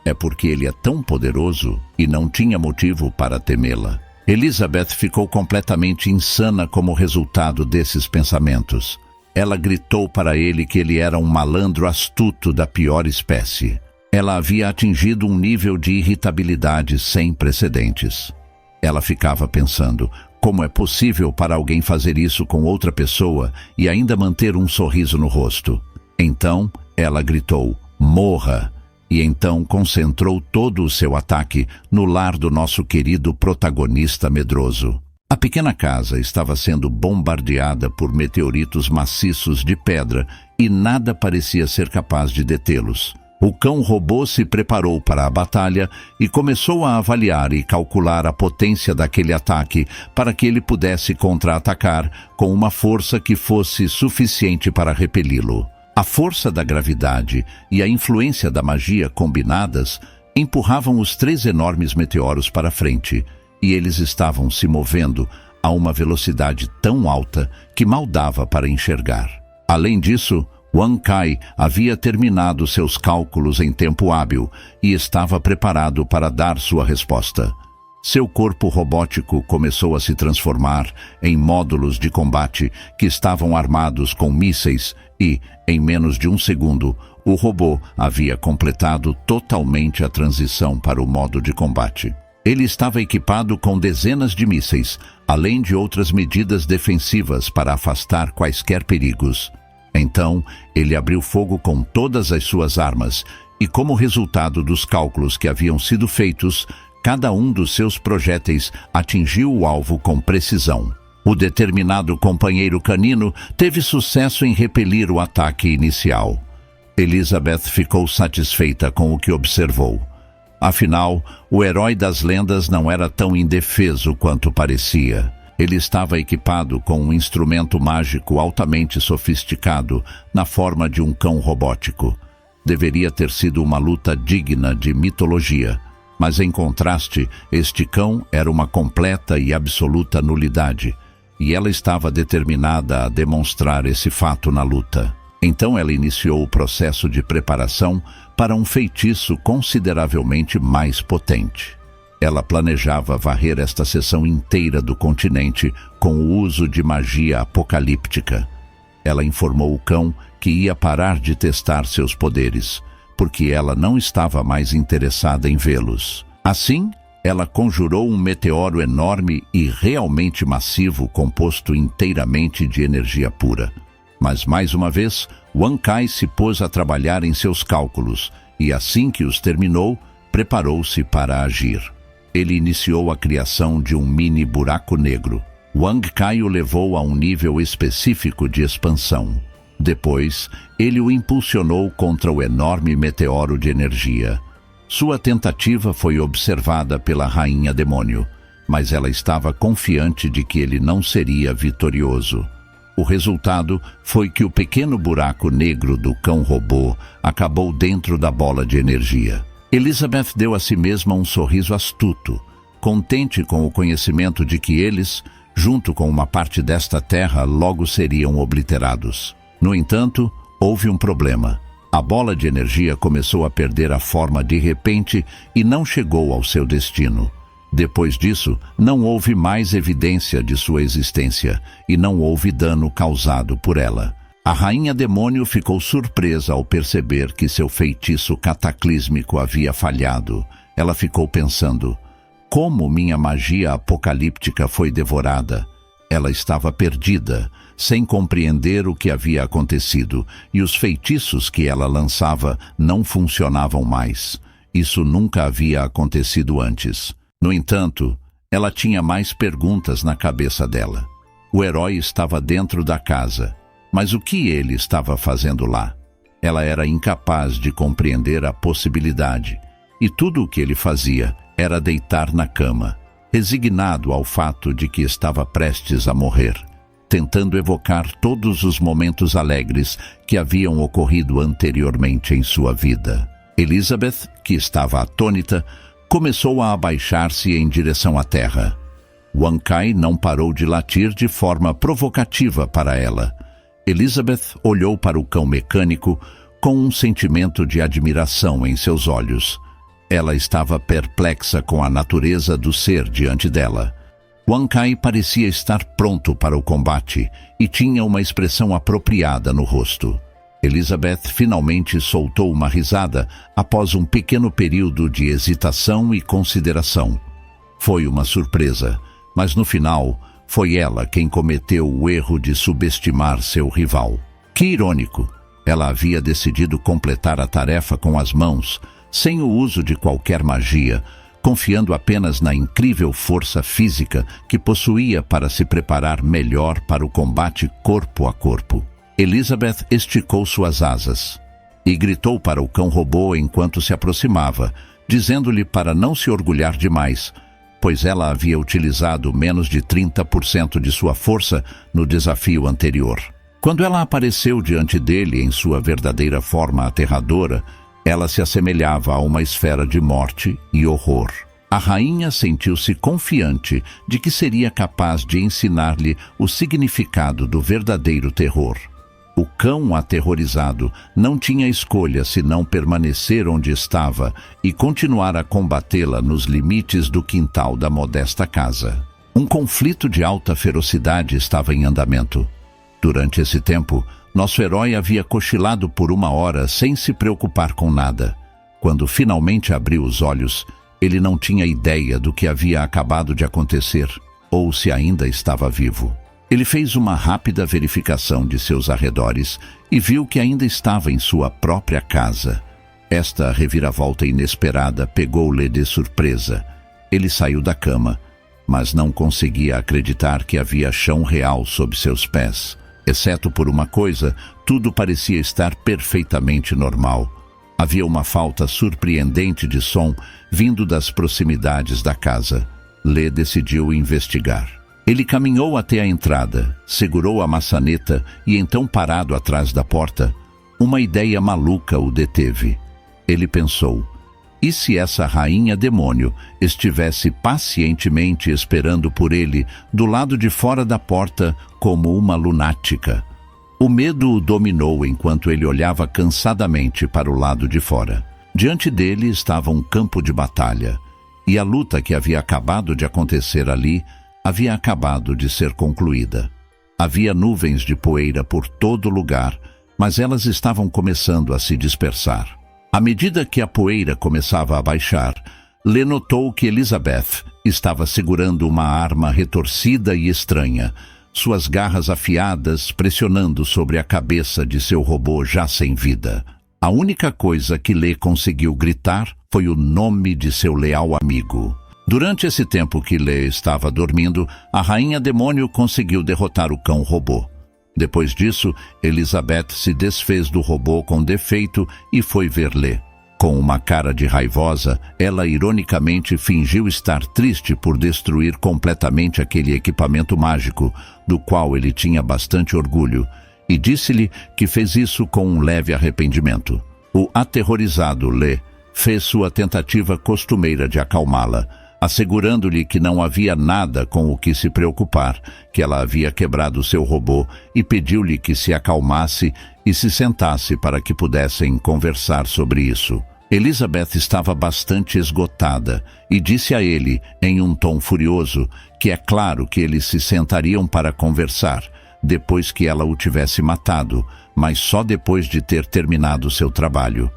É porque ele é tão poderoso e não tinha motivo para temê-la. Elizabeth ficou completamente insana como resultado desses pensamentos. Ela gritou para ele que ele era um malandro astuto da pior espécie. Ela havia atingido um nível de irritabilidade sem precedentes. Ela ficava pensando: como é possível para alguém fazer isso com outra pessoa e ainda manter um sorriso no rosto? Então, ela gritou: morra! E então concentrou todo o seu ataque no lar do nosso querido protagonista medroso. A pequena casa estava sendo bombardeada por meteoritos maciços de pedra e nada parecia ser capaz de detê-los. O cão-robô se preparou para a batalha e começou a avaliar e calcular a potência daquele ataque para que ele pudesse contra-atacar com uma força que fosse suficiente para repeli-lo. A força da gravidade e a influência da magia combinadas empurravam os 3 enormes meteoros para frente, e eles estavam se movendo a uma velocidade tão alta que mal dava para enxergar. Além disso, Wang Kai havia terminado seus cálculos em tempo hábil e estava preparado para dar sua resposta. Seu corpo robótico começou a se transformar em módulos de combate que estavam armados com mísseis e, em menos de um segundo, o robô havia completado totalmente a transição para o modo de combate. Ele estava equipado com dezenas de mísseis, além de outras medidas defensivas para afastar quaisquer perigos. Então, ele abriu fogo com todas as suas armas e, como resultado dos cálculos que haviam sido feitos, cada um dos seus projéteis atingiu o alvo com precisão. O determinado companheiro canino teve sucesso em repelir o ataque inicial. Elizabeth ficou satisfeita com o que observou. Afinal, o herói das lendas não era tão indefeso quanto parecia. Ele estava equipado com um instrumento mágico altamente sofisticado na forma de um cão robótico. Deveria ter sido uma luta digna de mitologia, mas em contraste, este cão era uma completa e absoluta nulidade, e ela estava determinada a demonstrar esse fato na luta. Então ela iniciou o processo de preparação para um feitiço consideravelmente mais potente. Ela planejava varrer esta seção inteira do continente com o uso de magia apocalíptica. Ela informou o cão que ia parar de testar seus poderes, porque ela não estava mais interessada em vê-los. Assim, ela conjurou um meteoro enorme e realmente massivo composto inteiramente de energia pura. Mas, mais uma vez, Wang Kai se pôs a trabalhar em seus cálculos e, assim que os terminou, preparou-se para agir. Ele iniciou a criação de um mini buraco negro. Wang Kai o levou a um nível específico de expansão. Depois, ele o impulsionou contra o enorme meteoro de energia. Sua tentativa foi observada pela rainha demônio, mas ela estava confiante de que ele não seria vitorioso. O resultado foi que o pequeno buraco negro do cão-robô acabou dentro da bola de energia. Elizabeth deu a si mesma um sorriso astuto, contente com o conhecimento de que eles, junto com uma parte desta terra, logo seriam obliterados. No entanto, houve um problema. A bola de energia começou a perder a forma de repente e não chegou ao seu destino. Depois disso, não houve mais evidência de sua existência e não houve dano causado por ela. A rainha demônio ficou surpresa ao perceber que seu feitiço cataclísmico havia falhado. Ela ficou pensando: como minha magia apocalíptica foi devorada? Ela estava perdida, sem compreender o que havia acontecido, e os feitiços que ela lançava não funcionavam mais. Isso nunca havia acontecido antes. No entanto, ela tinha mais perguntas na cabeça dela. O herói estava dentro da casa, mas o que ele estava fazendo lá? Ela era incapaz de compreender a possibilidade, e tudo o que ele fazia era deitar na cama. resignado ao fato de que estava prestes a morrer, tentando evocar todos os momentos alegres que haviam ocorrido anteriormente em sua vida. Elizabeth, que estava atônita, começou a abaixar-se em direção à terra. Wang Kai não parou de latir de forma provocativa para ela. Elizabeth olhou para o cão mecânico com um sentimento de admiração em seus olhos. Ela estava perplexa com a natureza do ser diante dela. Wang Kai parecia estar pronto para o combate e tinha uma expressão apropriada no rosto. Elizabeth finalmente soltou uma risada após um pequeno período de hesitação e consideração. Foi uma surpresa, mas no final foi ela quem cometeu o erro de subestimar seu rival. Que irônico! Ela havia decidido completar a tarefa com as mãos, sem o uso de qualquer magia, confiando apenas na incrível força física que possuía para se preparar melhor para o combate corpo a corpo. Elizabeth esticou suas asas e gritou para o cão-robô enquanto se aproximava, dizendo-lhe para não se orgulhar demais, pois ela havia utilizado menos de 30% de sua força no desafio anterior. Quando ela apareceu diante dele em sua verdadeira forma aterradora, ela se assemelhava a uma esfera de morte e horror. A rainha sentiu-se confiante de que seria capaz de ensinar-lhe o significado do verdadeiro terror. O cão aterrorizado não tinha escolha senão permanecer onde estava e continuar a combatê-la nos limites do quintal da modesta casa. Um conflito de alta ferocidade estava em andamento. Durante esse tempo, nosso herói havia cochilado por 1 hora sem se preocupar com nada. Quando finalmente abriu os olhos, ele não tinha ideia do que havia acabado de acontecer ou se ainda estava vivo. Ele fez uma rápida verificação de seus arredores e viu que ainda estava em sua própria casa. Esta reviravolta inesperada pegou-lhe de surpresa. Ele saiu da cama, mas não conseguia acreditar que havia chão real sob seus pés. Exceto por uma coisa, tudo parecia estar perfeitamente normal. Havia uma falta surpreendente de som vindo das proximidades da casa. Lê decidiu investigar. Ele caminhou até a entrada, segurou a maçaneta e então, parado atrás da porta, uma ideia maluca o deteve. Ele pensou, e se essa rainha demônio estivesse pacientemente esperando por ele do lado de fora da porta como uma lunática? O medo o dominou enquanto ele olhava cansadamente para o lado de fora. Diante dele estava um campo de batalha, e a luta que havia acabado de acontecer ali havia acabado de ser concluída. Havia nuvens de poeira por todo lugar, mas elas estavam começando a se dispersar. À medida que a poeira começava a baixar, Lê notou que Elizabeth estava segurando uma arma retorcida e estranha, suas garras afiadas pressionando sobre a cabeça de seu robô já sem vida. A única coisa que Lê conseguiu gritar foi o nome de seu leal amigo. Durante esse tempo que Lê estava dormindo, a rainha demônio conseguiu derrotar o cão-robô. Depois disso, Elizabeth se desfez do robô com defeito e foi ver Lê. Com uma cara de raivosa, ela ironicamente fingiu estar triste por destruir completamente aquele equipamento mágico, do qual ele tinha bastante orgulho, e disse-lhe que fez isso com um leve arrependimento. O aterrorizado Lê fez sua tentativa costumeira de acalmá-la, assegurando-lhe que não havia nada com o que se preocupar, que ela havia quebrado seu robô, e pediu-lhe que se acalmasse e se sentasse para que pudessem conversar sobre isso. Elizabeth estava bastante esgotada e disse a ele, em um tom furioso, que é claro que eles se sentariam para conversar, depois que ela o tivesse matado, mas só depois de ter terminado seu trabalho.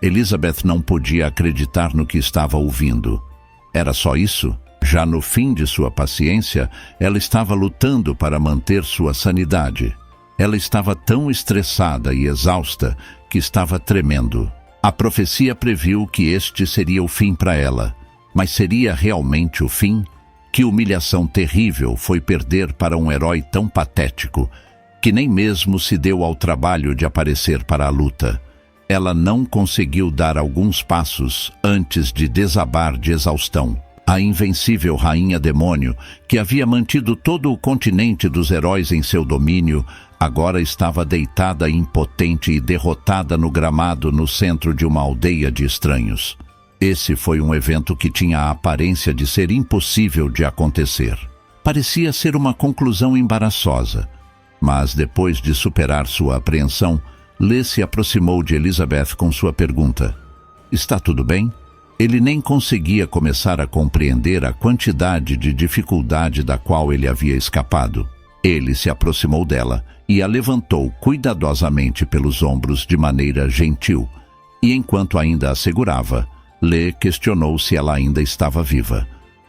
Elizabeth não podia acreditar no que estava ouvindo. Era só isso? Já no fim de sua paciência, ela estava lutando para manter sua sanidade. Ela estava tão estressada e exausta que estava tremendo. A profecia previu que este seria o fim para ela. Mas seria realmente o fim? Que humilhação terrível foi perder para um herói tão patético, que nem mesmo se deu ao trabalho de aparecer para a luta. Ela não conseguiu dar alguns passos antes de desabar de exaustão. A invencível rainha demônio, que havia mantido todo o continente dos heróis em seu domínio, agora estava deitada impotente e derrotada no gramado no centro de uma aldeia de estranhos. Esse foi um evento que tinha a aparência de ser impossível de acontecer. Parecia ser uma conclusão embaraçosa, mas depois de superar sua apreensão, Lê se aproximou de Elizabeth com sua pergunta: "Está tudo bem?" Ele nem conseguia começar a compreender a quantidade de dificuldade da qual ele havia escapado. Ele se aproximou dela e a levantou cuidadosamente pelos ombros de maneira gentil, e enquanto ainda a segurava, Lê questionou se ela ainda estava viva.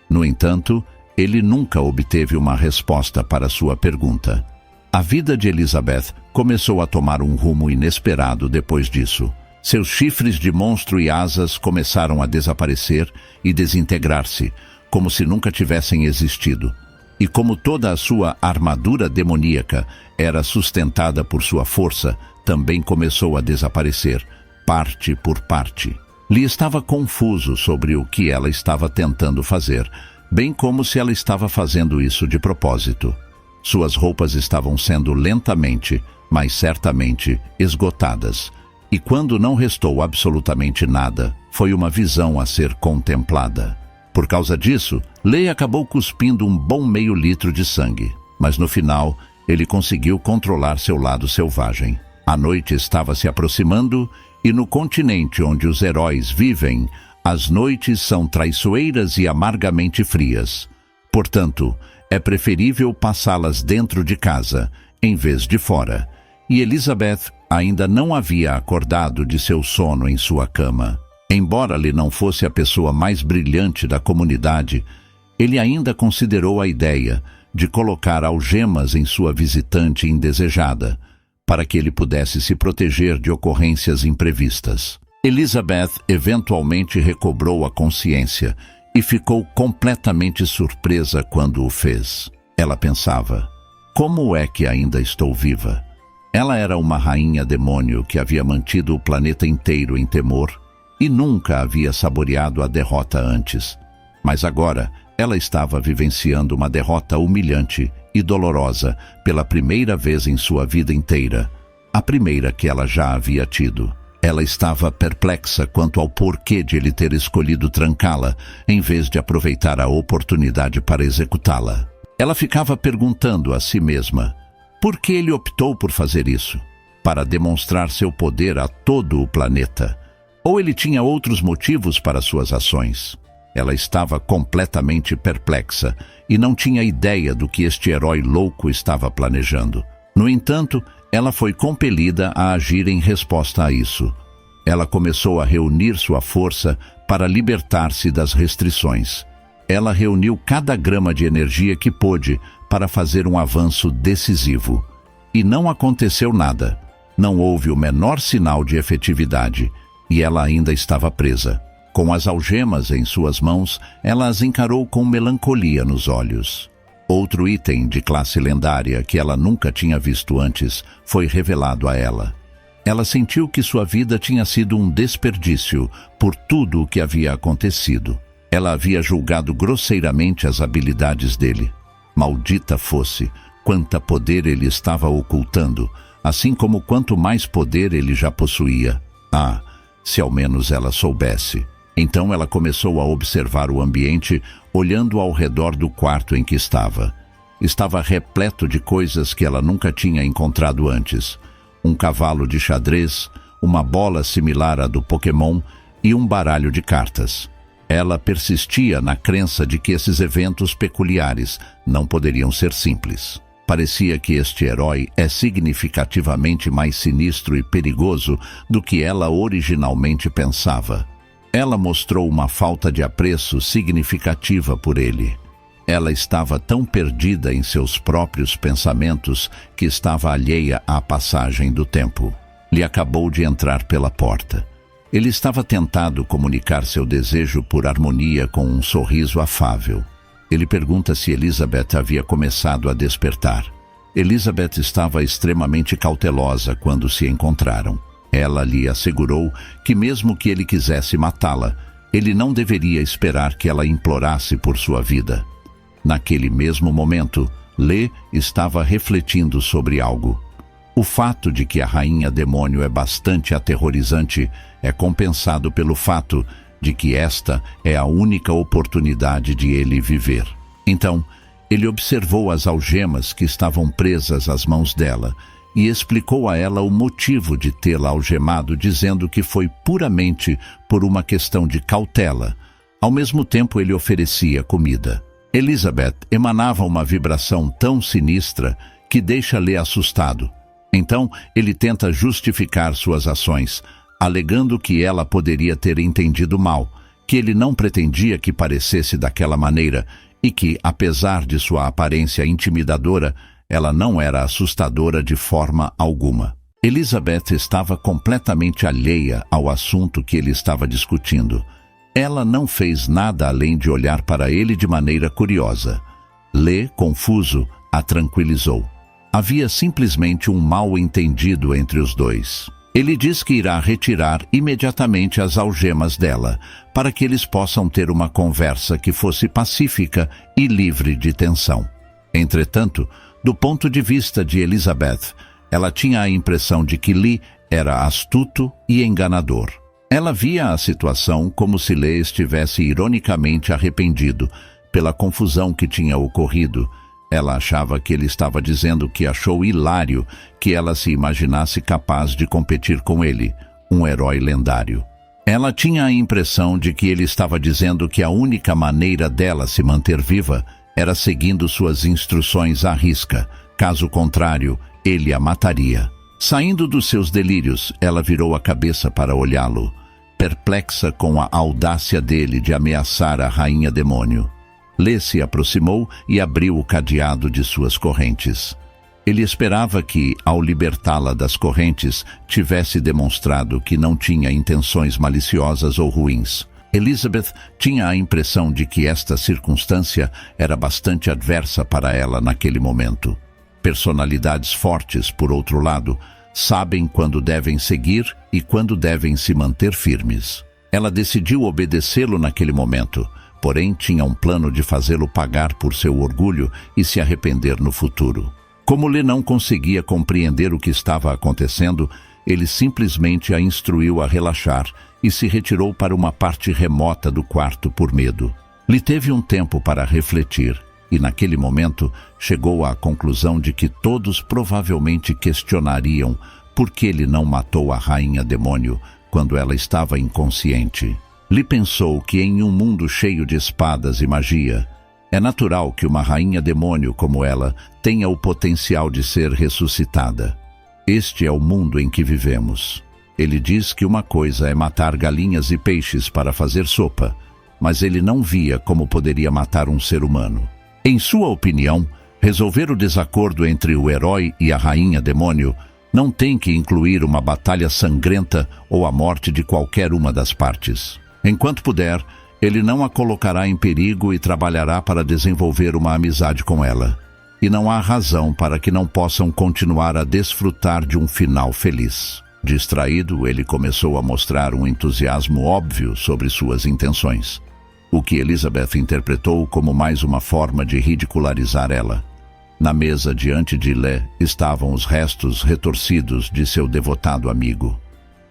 No entanto, ele nunca obteve uma resposta para sua pergunta. A vida de Elizabeth começou a tomar um rumo inesperado depois disso. Seus chifres de monstro e asas começaram a desaparecer e desintegrar-se, como se nunca tivessem existido. E como toda a sua armadura demoníaca era sustentada por sua força, também começou a desaparecer, parte por parte. Lhe estava confuso sobre o que ela estava tentando fazer, bem como se ela estava fazendo isso de propósito. Suas roupas estavam sendo lentamente, mas certamente, esgotadas. E quando não restou absolutamente nada, foi uma visão a ser contemplada. Por causa disso, Lê acabou cuspindo um bom meio litro de sangue, mas no final, ele conseguiu controlar seu lado selvagem. A noite estava se aproximando e no continente onde os heróis vivem, as noites são traiçoeiras e amargamente frias. Portanto, é preferível passá-las dentro de casa, em vez de fora. E Elizabeth ainda não havia acordado de seu sono em sua cama. Embora ele não fosse a pessoa mais brilhante da comunidade, ele ainda considerou a ideia de colocar algemas em sua visitante indesejada, para que ele pudesse se proteger de ocorrências imprevistas. Elizabeth eventualmente recobrou a consciência e ficou completamente surpresa quando o fez. Ela pensava: como é que ainda estou viva? Ela era uma rainha demônio que havia mantido o planeta inteiro em temor e nunca havia saboreado a derrota antes. Mas agora ela estava vivenciando uma derrota humilhante e dolorosa pela primeira vez em sua vida inteira, a primeira que ela já havia tido. Ela estava perplexa quanto ao porquê de ele ter escolhido trancá-la, em vez de aproveitar a oportunidade para executá-la. Ela ficava perguntando a si mesma: por que ele optou por fazer isso? Para demonstrar seu poder a todo o planeta? Ou ele tinha outros motivos para suas ações? Ela estava completamente perplexa e não tinha ideia do que este herói louco estava planejando. No entanto, ela foi compelida a agir em resposta a isso. Ela começou a reunir sua força para libertar-se das restrições. Ela reuniu cada grama de energia que pôde para fazer um avanço decisivo. E não aconteceu nada. Não houve o menor sinal de efetividade, e ela ainda estava presa. Com as algemas em suas mãos, ela as encarou com melancolia nos olhos. Outro item de classe lendária que ela nunca tinha visto antes foi revelado a ela. Ela sentiu que sua vida tinha sido um desperdício por tudo o que havia acontecido. Ela havia julgado grosseiramente as habilidades dele. Maldita fosse, quanta poder ele estava ocultando, assim como quanto mais poder ele já possuía. Ah, se ao menos ela soubesse. Então ela começou a observar o ambiente, olhando ao redor do quarto em que estava. Estava repleto de coisas que ela nunca tinha encontrado antes. Um cavalo de xadrez, uma bola similar à do Pokémon e um baralho de cartas. Ela persistia na crença de que esses eventos peculiares não poderiam ser simples. Parecia que este herói é significativamente mais sinistro e perigoso do que ela originalmente pensava. Ela mostrou uma falta de apreço significativa por ele. Ela estava tão perdida em seus próprios pensamentos que estava alheia à passagem do tempo. Lhe acabou de entrar pela porta. Ele estava tentado comunicar seu desejo por harmonia com um sorriso afável. Ele pergunta se Elizabeth havia começado a despertar. Elizabeth estava extremamente cautelosa quando se encontraram. Ela lhe assegurou que mesmo que ele quisesse matá-la, ele não deveria esperar que ela implorasse por sua vida. Naquele mesmo momento, Lê estava refletindo sobre algo. O fato de que a rainha demônio é bastante aterrorizante é compensado pelo fato de que esta é a única oportunidade de ele viver. Então, ele observou as algemas que estavam presas às mãos dela e explicou a ela o motivo de tê-la algemado, dizendo que foi puramente por uma questão de cautela. Ao mesmo tempo, ele oferecia comida. Elizabeth emanava uma vibração tão sinistra que deixa Lê assustado. Então, ele tenta justificar suas ações, alegando que ela poderia ter entendido mal, que ele não pretendia que parecesse daquela maneira e que, apesar de sua aparência intimidadora, ela não era assustadora de forma alguma. Elizabeth estava completamente alheia ao assunto que ele estava discutindo. Ela não fez nada além de olhar para ele de maneira curiosa. Lê, confuso, a tranquilizou. Havia simplesmente um mal-entendido entre os dois. Ele diz que irá retirar imediatamente as algemas dela, para que eles possam ter uma conversa que fosse pacífica e livre de tensão. Entretanto, do ponto de vista de Elizabeth, ela tinha a impressão de que Lee era astuto e enganador. Ela via a situação como se Lee estivesse ironicamente arrependido pela confusão que tinha ocorrido. Ela achava que ele estava dizendo que achou hilário que ela se imaginasse capaz de competir com ele, um herói lendário. Ela tinha a impressão de que ele estava dizendo que a única maneira dela se manter viva era seguindo suas instruções à risca. Caso contrário, ele a mataria. Saindo dos seus delírios, ela virou a cabeça para olhá-lo, perplexa com a audácia dele de ameaçar a rainha demônio. Lê se aproximou e abriu o cadeado de suas correntes. Ele esperava que, ao libertá-la das correntes, tivesse demonstrado que não tinha intenções maliciosas ou ruins. Elizabeth tinha a impressão de que esta circunstância era bastante adversa para ela naquele momento. Personalidades fortes, por outro lado, sabem quando devem seguir e quando devem se manter firmes. Ela decidiu obedecê-lo naquele momento, porém tinha um plano de fazê-lo pagar por seu orgulho e se arrepender no futuro. Como Lê não conseguia compreender o que estava acontecendo, ele simplesmente a instruiu a relaxar e se retirou para uma parte remota do quarto por medo. Lê teve um tempo para refletir e, naquele momento, chegou à conclusão de que todos provavelmente questionariam por que ele não matou a rainha demônio quando ela estava inconsciente. Lê pensou que em um mundo cheio de espadas e magia, é natural que uma rainha demônio como ela tenha o potencial de ser ressuscitada. Este é o mundo em que vivemos. Ele diz que uma coisa é matar galinhas e peixes para fazer sopa, mas ele não via como poderia matar um ser humano. Em sua opinião, resolver o desacordo entre o herói e a rainha demônio não tem que incluir uma batalha sangrenta ou a morte de qualquer uma das partes. Enquanto puder, ele não a colocará em perigo e trabalhará para desenvolver uma amizade com ela. E não há razão para que não possam continuar a desfrutar de um final feliz. Distraído, ele começou a mostrar um entusiasmo óbvio sobre suas intenções, o que Elizabeth interpretou como mais uma forma de ridicularizar ela. Na mesa diante de Lê estavam os restos retorcidos de seu devotado amigo.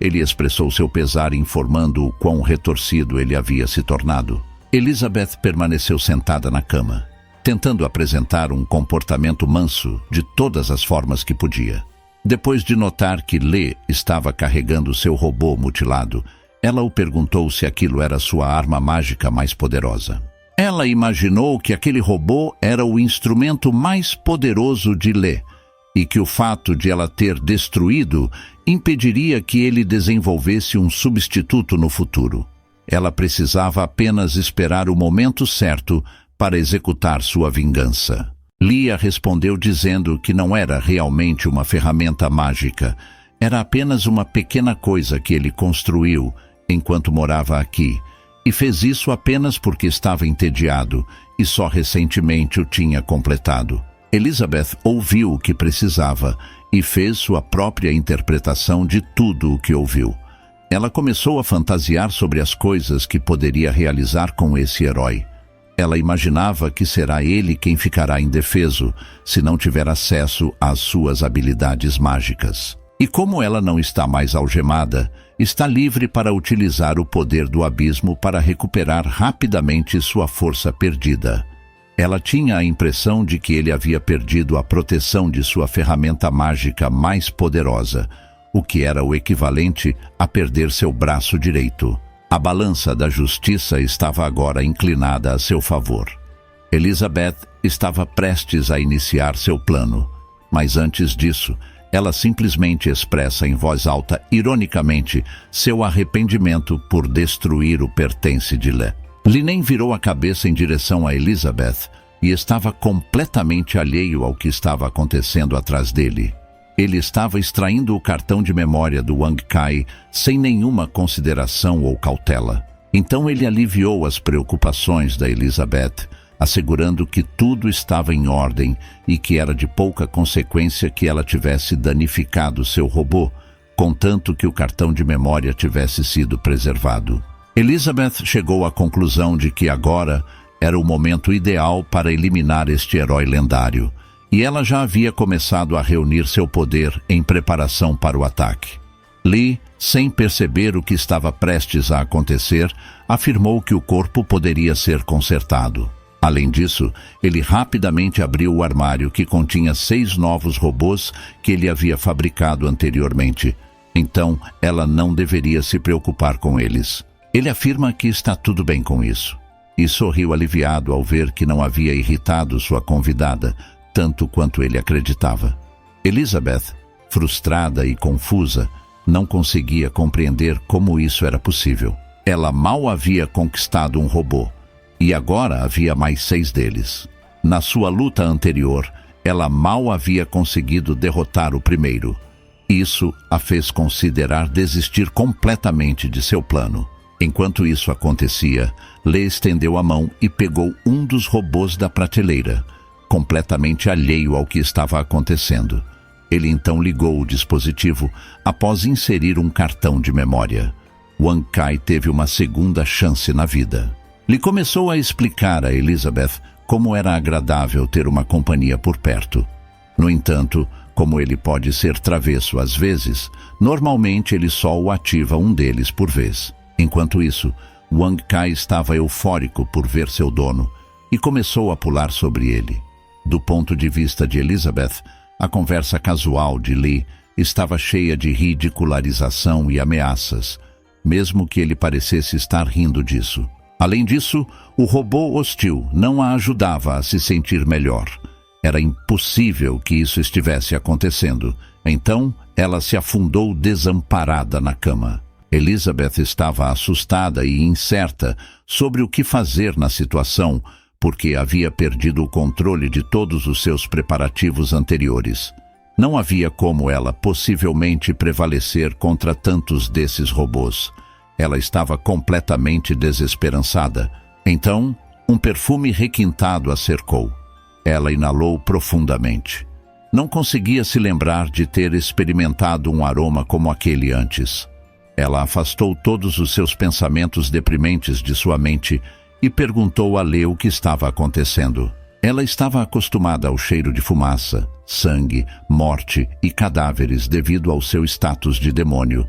Ele expressou seu pesar informando o quão retorcido ele havia se tornado. Elizabeth permaneceu sentada na cama, tentando apresentar um comportamento manso de todas as formas que podia. Depois de notar que Lê estava carregando seu robô mutilado, ela o perguntou se aquilo era sua arma mágica mais poderosa. Ela imaginou que aquele robô era o instrumento mais poderoso de Lê, e que o fato de ela ter destruído impediria que ele desenvolvesse um substituto no futuro. Ela precisava apenas esperar o momento certo para executar sua vingança. Lia respondeu dizendo que não era realmente uma ferramenta mágica, era apenas uma pequena coisa que ele construiu enquanto morava aqui, e fez isso apenas porque estava entediado e só recentemente o tinha completado. Elizabeth ouviu o que precisava e fez sua própria interpretação de tudo o que ouviu. Ela começou a fantasiar sobre as coisas que poderia realizar com esse herói. Ela imaginava que será ele quem ficará indefeso se não tiver acesso às suas habilidades mágicas. E como ela não está mais algemada, está livre para utilizar o poder do abismo para recuperar rapidamente sua força perdida. Ela tinha a impressão de que ele havia perdido a proteção de sua ferramenta mágica mais poderosa, o que era o equivalente a perder seu braço direito. A balança da justiça estava agora inclinada a seu favor. Elizabeth estava prestes a iniciar seu plano, mas antes disso, ela simplesmente expressa em voz alta, ironicamente, seu arrependimento por destruir o pertence de Lee. Lee nem virou a cabeça em direção a Elizabeth e estava completamente alheio ao que estava acontecendo atrás dele. Ele estava extraindo o cartão de memória do Wang Kai sem nenhuma consideração ou cautela. Então ele aliviou as preocupações da Elizabeth, assegurando que tudo estava em ordem e que era de pouca consequência que ela tivesse danificado seu robô, contanto que o cartão de memória tivesse sido preservado. Elizabeth chegou à conclusão de que agora era o momento ideal para eliminar este herói lendário, e ela já havia começado a reunir seu poder em preparação para o ataque. Lee, sem perceber o que estava prestes a acontecer, afirmou que o corpo poderia ser consertado. Além disso, ele rapidamente abriu o armário que continha 6 novos robôs que ele havia fabricado anteriormente. Então, ela não deveria se preocupar com eles. Ele afirma que está tudo bem com isso. E sorriu aliviado ao ver que não havia irritado sua convidada, tanto quanto ele acreditava. Elizabeth, frustrada e confusa, não conseguia compreender como isso era possível. Ela mal havia conquistado um robô, e agora havia mais 6 deles. Na sua luta anterior, ela mal havia conseguido derrotar o primeiro. Isso a fez considerar desistir completamente de seu plano. Enquanto isso acontecia, Lee estendeu a mão e pegou um dos robôs da prateleira, completamente alheio ao que estava acontecendo. Ele então ligou o dispositivo após inserir um cartão de memória. Wang Kai teve uma segunda chance na vida. Ele começou a explicar a Elizabeth como era agradável ter uma companhia por perto. No entanto, como ele pode ser travesso às vezes, normalmente ele só o ativa um deles por vez. Enquanto isso, Wang Kai estava eufórico por ver seu dono e começou a pular sobre ele. Do ponto de vista de Elizabeth, a conversa casual de Lee estava cheia de ridicularização e ameaças, mesmo que ele parecesse estar rindo disso. Além disso, o robô hostil não a ajudava a se sentir melhor. Era impossível que isso estivesse acontecendo. Então, ela se afundou desamparada na cama. Elizabeth estava assustada e incerta sobre o que fazer na situação, porque havia perdido o controle de todos os seus preparativos anteriores. Não havia como ela possivelmente prevalecer contra tantos desses robôs. Ela estava completamente desesperançada. Então, um perfume requintado a cercou. Ela inalou profundamente. Não conseguia se lembrar de ter experimentado um aroma como aquele antes. Ela afastou todos os seus pensamentos deprimentes de sua mente e perguntou a Lee o que estava acontecendo. Ela estava acostumada ao cheiro de fumaça, sangue, morte e cadáveres devido ao seu status de demônio,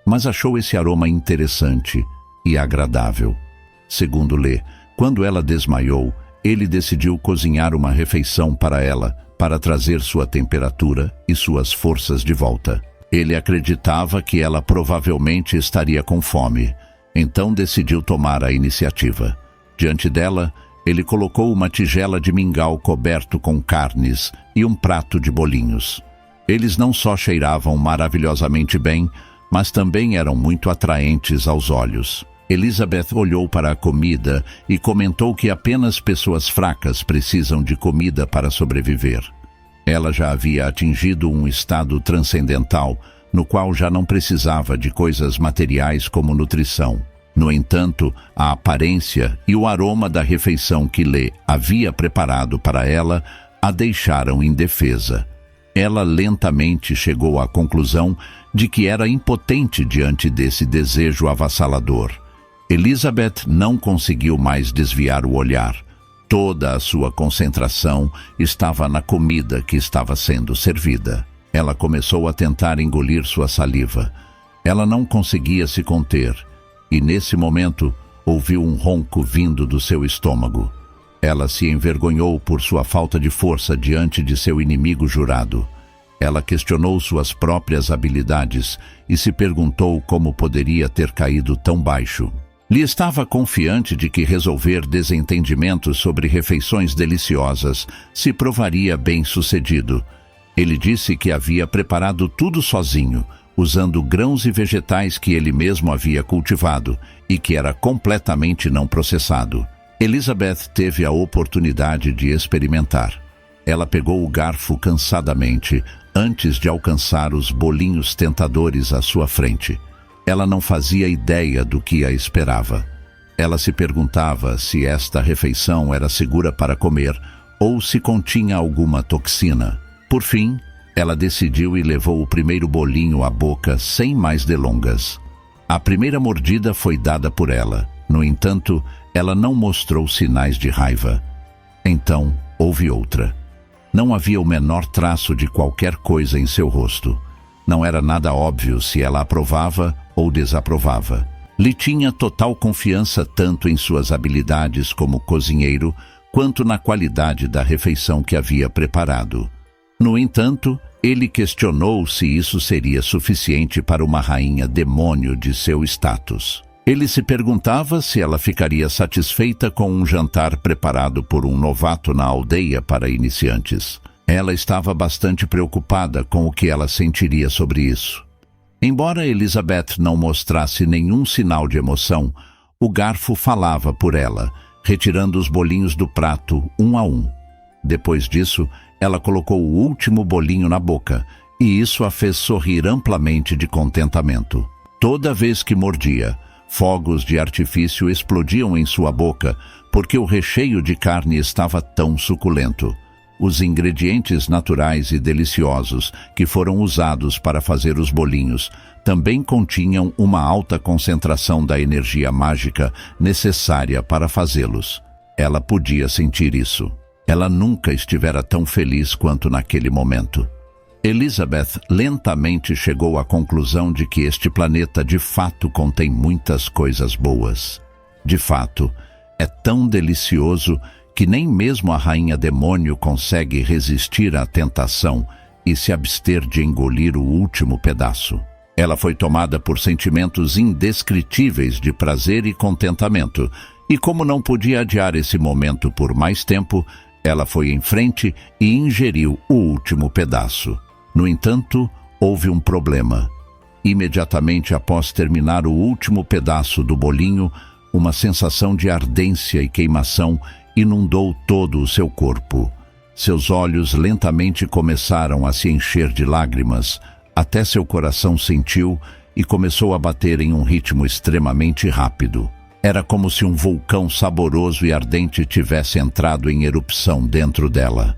mas achou esse aroma interessante e agradável. Segundo Lee, quando ela desmaiou, ele decidiu cozinhar uma refeição para ela, para trazer sua temperatura e suas forças de volta. Ele acreditava que ela provavelmente estaria com fome, então decidiu tomar a iniciativa. Diante dela, ele colocou uma tigela de mingau coberto com carnes e um prato de bolinhos. Eles não só cheiravam maravilhosamente bem, mas também eram muito atraentes aos olhos. Elizabeth olhou para a comida e comentou que apenas pessoas fracas precisam de comida para sobreviver. Ela já havia atingido um estado transcendental, no qual já não precisava de coisas materiais como nutrição. No entanto, a aparência e o aroma da refeição que Lee havia preparado para ela a deixaram indefesa. Ela lentamente chegou à conclusão de que era impotente diante desse desejo avassalador. Elizabeth não conseguiu mais desviar o olhar. Toda a sua concentração estava na comida que estava sendo servida. Ela começou a tentar engolir sua saliva. Ela não conseguia se conter, e nesse momento ouviu um ronco vindo do seu estômago. Ela se envergonhou por sua falta de força diante de seu inimigo jurado. Ela questionou suas próprias habilidades e se perguntou como poderia ter caído tão baixo. Lhe estava confiante de que resolver desentendimentos sobre refeições deliciosas se provaria bem-sucedido. Ele disse que havia preparado tudo sozinho, usando grãos e vegetais que ele mesmo havia cultivado e que era completamente não processado. Elizabeth teve a oportunidade de experimentar. Ela pegou o garfo cansadamente antes de alcançar os bolinhos tentadores à sua frente. Ela não fazia ideia do que a esperava. Ela se perguntava se esta refeição era segura para comer ou se continha alguma toxina. Por fim, ela decidiu e levou o primeiro bolinho à boca sem mais delongas. A primeira mordida foi dada por ela. No entanto, ela não mostrou sinais de raiva. Então, houve outra. Não havia o menor traço de qualquer coisa em seu rosto. Não era nada óbvio se ela aprovava ou desaprovava. Lhe tinha total confiança tanto em suas habilidades como cozinheiro, quanto na qualidade da refeição que havia preparado. No entanto, ele questionou se isso seria suficiente para uma rainha demônio de seu status. Ele se perguntava se ela ficaria satisfeita com um jantar preparado por um novato na aldeia para iniciantes. Ela estava bastante preocupada com o que ela sentiria sobre isso. Embora Elizabeth não mostrasse nenhum sinal de emoção, o garfo falava por ela, retirando os bolinhos do prato um a um. Depois disso, ela colocou o último bolinho na boca, e isso a fez sorrir amplamente de contentamento. Toda vez que mordia, fogos de artifício explodiam em sua boca, porque o recheio de carne estava tão suculento. Os ingredientes naturais e deliciosos que foram usados para fazer os bolinhos também continham uma alta concentração da energia mágica necessária para fazê-los. Ela podia sentir isso. Ela nunca estivera tão feliz quanto naquele momento. Elizabeth lentamente chegou à conclusão de que este planeta de fato contém muitas coisas boas. De fato, é tão delicioso que nem mesmo a rainha demônio consegue resistir à tentação e se abster de engolir o último pedaço. Ela foi tomada por sentimentos indescritíveis de prazer e contentamento, e como não podia adiar esse momento por mais tempo, ela foi em frente e ingeriu o último pedaço. No entanto, houve um problema. Imediatamente após terminar o último pedaço do bolinho, uma sensação de ardência e queimação inundou todo o seu corpo. Seus olhos lentamente começaram a se encher de lágrimas, até seu coração sentiu e começou a bater em um ritmo extremamente rápido. Era como se um vulcão saboroso e ardente tivesse entrado em erupção dentro dela.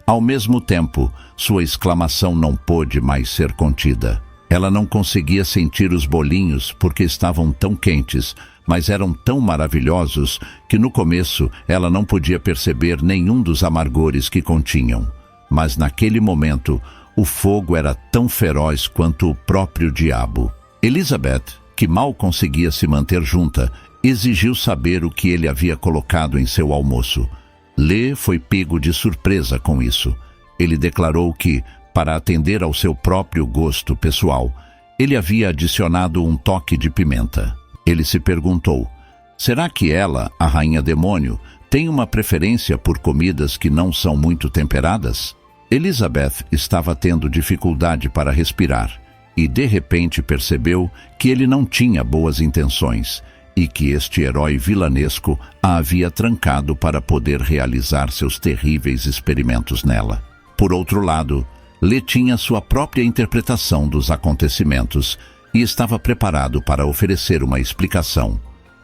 Ao mesmo tempo, sua exclamação não pôde mais ser contida. Ela não conseguia sentir os bolinhos porque estavam tão quentes, mas eram tão maravilhosos que no começo ela não podia perceber nenhum dos amargores que continham. Mas naquele momento, o fogo era tão feroz quanto o próprio diabo. Elizabeth, que mal conseguia se manter junta, exigiu saber o que ele havia colocado em seu almoço. Lê foi pego de surpresa com isso. Ele declarou que, para atender ao seu próprio gosto pessoal, ele havia adicionado um toque de pimenta. Ele se perguntou, será que ela, a rainha demônio, tem uma preferência por comidas que não são muito temperadas? Elizabeth estava tendo dificuldade para respirar e de repente percebeu que ele não tinha boas intenções e que este herói vilanesco a havia trancado para poder realizar seus terríveis experimentos nela. Por outro lado, Lê tinha sua própria interpretação dos acontecimentos e estava preparado para oferecer uma explicação.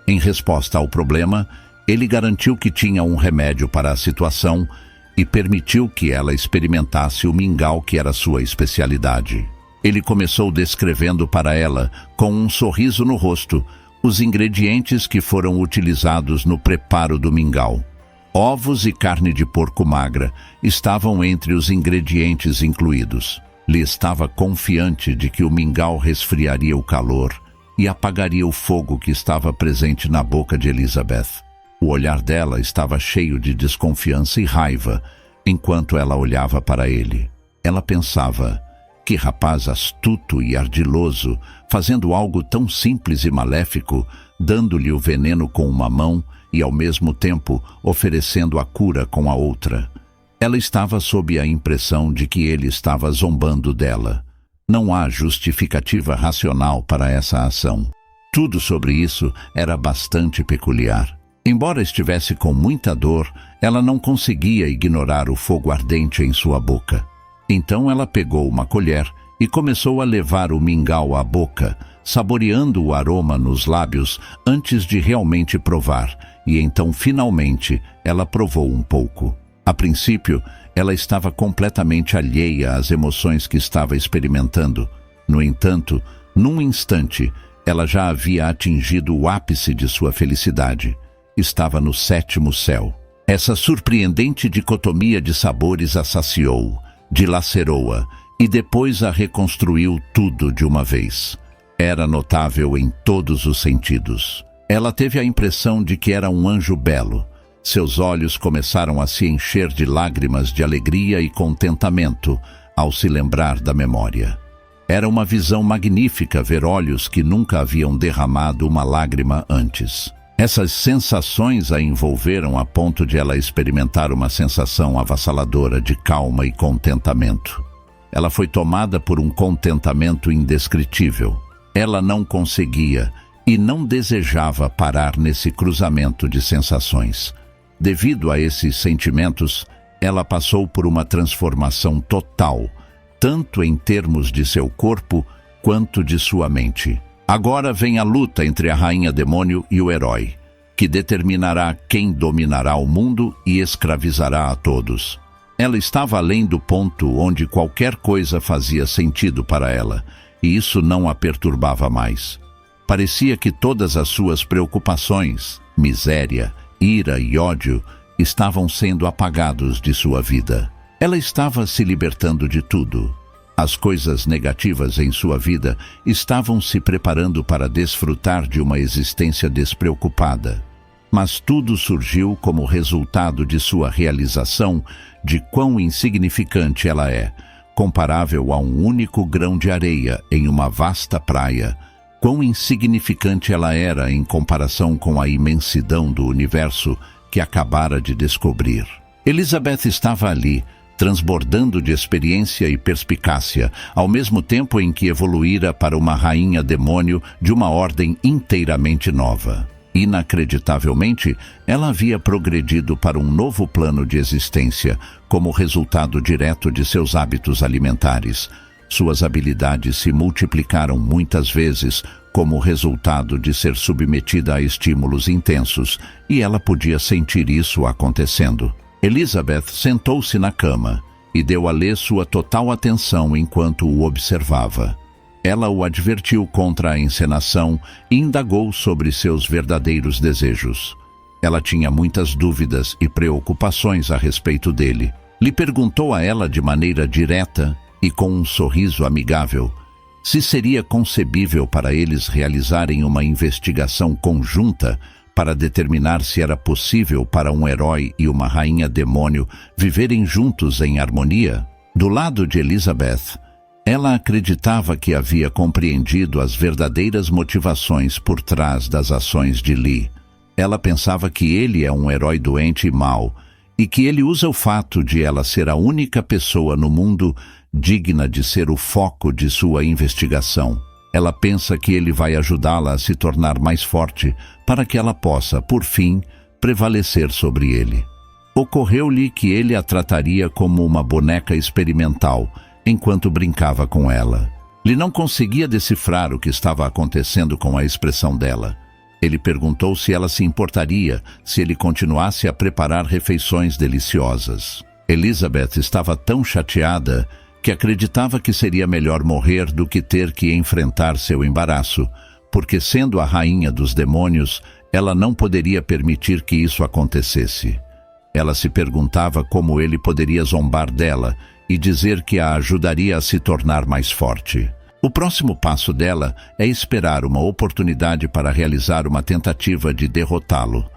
Em resposta ao problema, ele garantiu que tinha um remédio para a situação e permitiu que ela experimentasse o mingau que era sua especialidade. Ele começou descrevendo para ela, com um sorriso no rosto, os ingredientes que foram utilizados no preparo do mingau. Ovos e carne de porco magra estavam entre os ingredientes incluídos. Lee estava confiante de que o mingau resfriaria o calor e apagaria o fogo que estava presente na boca de Elizabeth. O olhar dela estava cheio de desconfiança e raiva, enquanto ela olhava para ele. Ela pensava, que rapaz astuto e ardiloso, fazendo algo tão simples e maléfico, dando-lhe o veneno com uma mão e, ao mesmo tempo, oferecendo a cura com a outra. Ela estava sob a impressão de que ele estava zombando dela. Não há justificativa racional para essa ação. Tudo sobre isso era bastante peculiar. Embora estivesse com muita dor, ela não conseguia ignorar o fogo ardente em sua boca. Então ela pegou uma colher e começou a levar o mingau à boca, saboreando o aroma nos lábios antes de realmente provar, e então finalmente ela provou um pouco. A princípio, ela estava completamente alheia às emoções que estava experimentando. No entanto, num instante, ela já havia atingido o ápice de sua felicidade. Estava no 7º céu. Essa surpreendente dicotomia de sabores a saciou, dilacerou-a e depois a reconstruiu tudo de uma vez. Era notável em todos os sentidos. Ela teve a impressão de que era um anjo belo. Seus olhos começaram a se encher de lágrimas de alegria e contentamento ao se lembrar da memória. Era uma visão magnífica ver olhos que nunca haviam derramado uma lágrima antes. Essas sensações a envolveram a ponto de ela experimentar uma sensação avassaladora de calma e contentamento. Ela foi tomada por um contentamento indescritível. Ela não conseguia e não desejava parar nesse cruzamento de sensações. Devido a esses sentimentos, ela passou por uma transformação total, tanto em termos de seu corpo quanto de sua mente. Agora vem a luta entre a rainha demônio e o herói, que determinará quem dominará o mundo e escravizará a todos. Ela estava além do ponto onde qualquer coisa fazia sentido para ela, e isso não a perturbava mais. Parecia que todas as suas preocupações, miséria, ira e ódio estavam sendo apagados de sua vida. Ela estava se libertando de tudo. As coisas negativas em sua vida estavam se preparando para desfrutar de uma existência despreocupada. Mas tudo surgiu como resultado de sua realização de quão insignificante ela é, comparável a um único grão de areia em uma vasta praia. Quão insignificante ela era em comparação com a imensidão do universo que acabara de descobrir. Elizabeth estava ali, transbordando de experiência e perspicácia, ao mesmo tempo em que evoluíra para uma rainha demônio de uma ordem inteiramente nova. Inacreditavelmente, ela havia progredido para um novo plano de existência, como resultado direto de seus hábitos alimentares. Suas habilidades se multiplicaram muitas vezes como resultado de ser submetida a estímulos intensos, e ela podia sentir isso acontecendo. Elizabeth sentou-se na cama e deu a Lee sua total atenção enquanto o observava. Ela o advertiu contra a encenação e indagou sobre seus verdadeiros desejos. Ela tinha muitas dúvidas e preocupações a respeito dele. Lhe perguntou a ela de maneira direta e com um sorriso amigável se seria concebível para eles realizarem uma investigação conjunta para determinar se era possível para um herói e uma rainha demônio viverem juntos em harmonia. Do lado de Elizabeth, ela acreditava que havia compreendido as verdadeiras motivações por trás das ações de Lee. Ela pensava que ele é um herói doente e mau, e que ele usa o fato de ela ser a única pessoa no mundo digna de ser o foco de sua investigação. Ela pensa que ele vai ajudá-la a se tornar mais forte para que ela possa, por fim, prevalecer sobre ele. Ocorreu-lhe que ele a trataria como uma boneca experimental enquanto brincava com ela. Ele não conseguia decifrar o que estava acontecendo com a expressão dela. Ele perguntou se ela se importaria se ele continuasse a preparar refeições deliciosas. Elizabeth estava tão chateada que acreditava que seria melhor morrer do que ter que enfrentar seu embaraço, porque sendo a rainha dos demônios, ela não poderia permitir que isso acontecesse. Ela se perguntava como ele poderia zombar dela e dizer que a ajudaria a se tornar mais forte. O próximo passo dela é esperar uma oportunidade para realizar uma tentativa de derrotá-lo.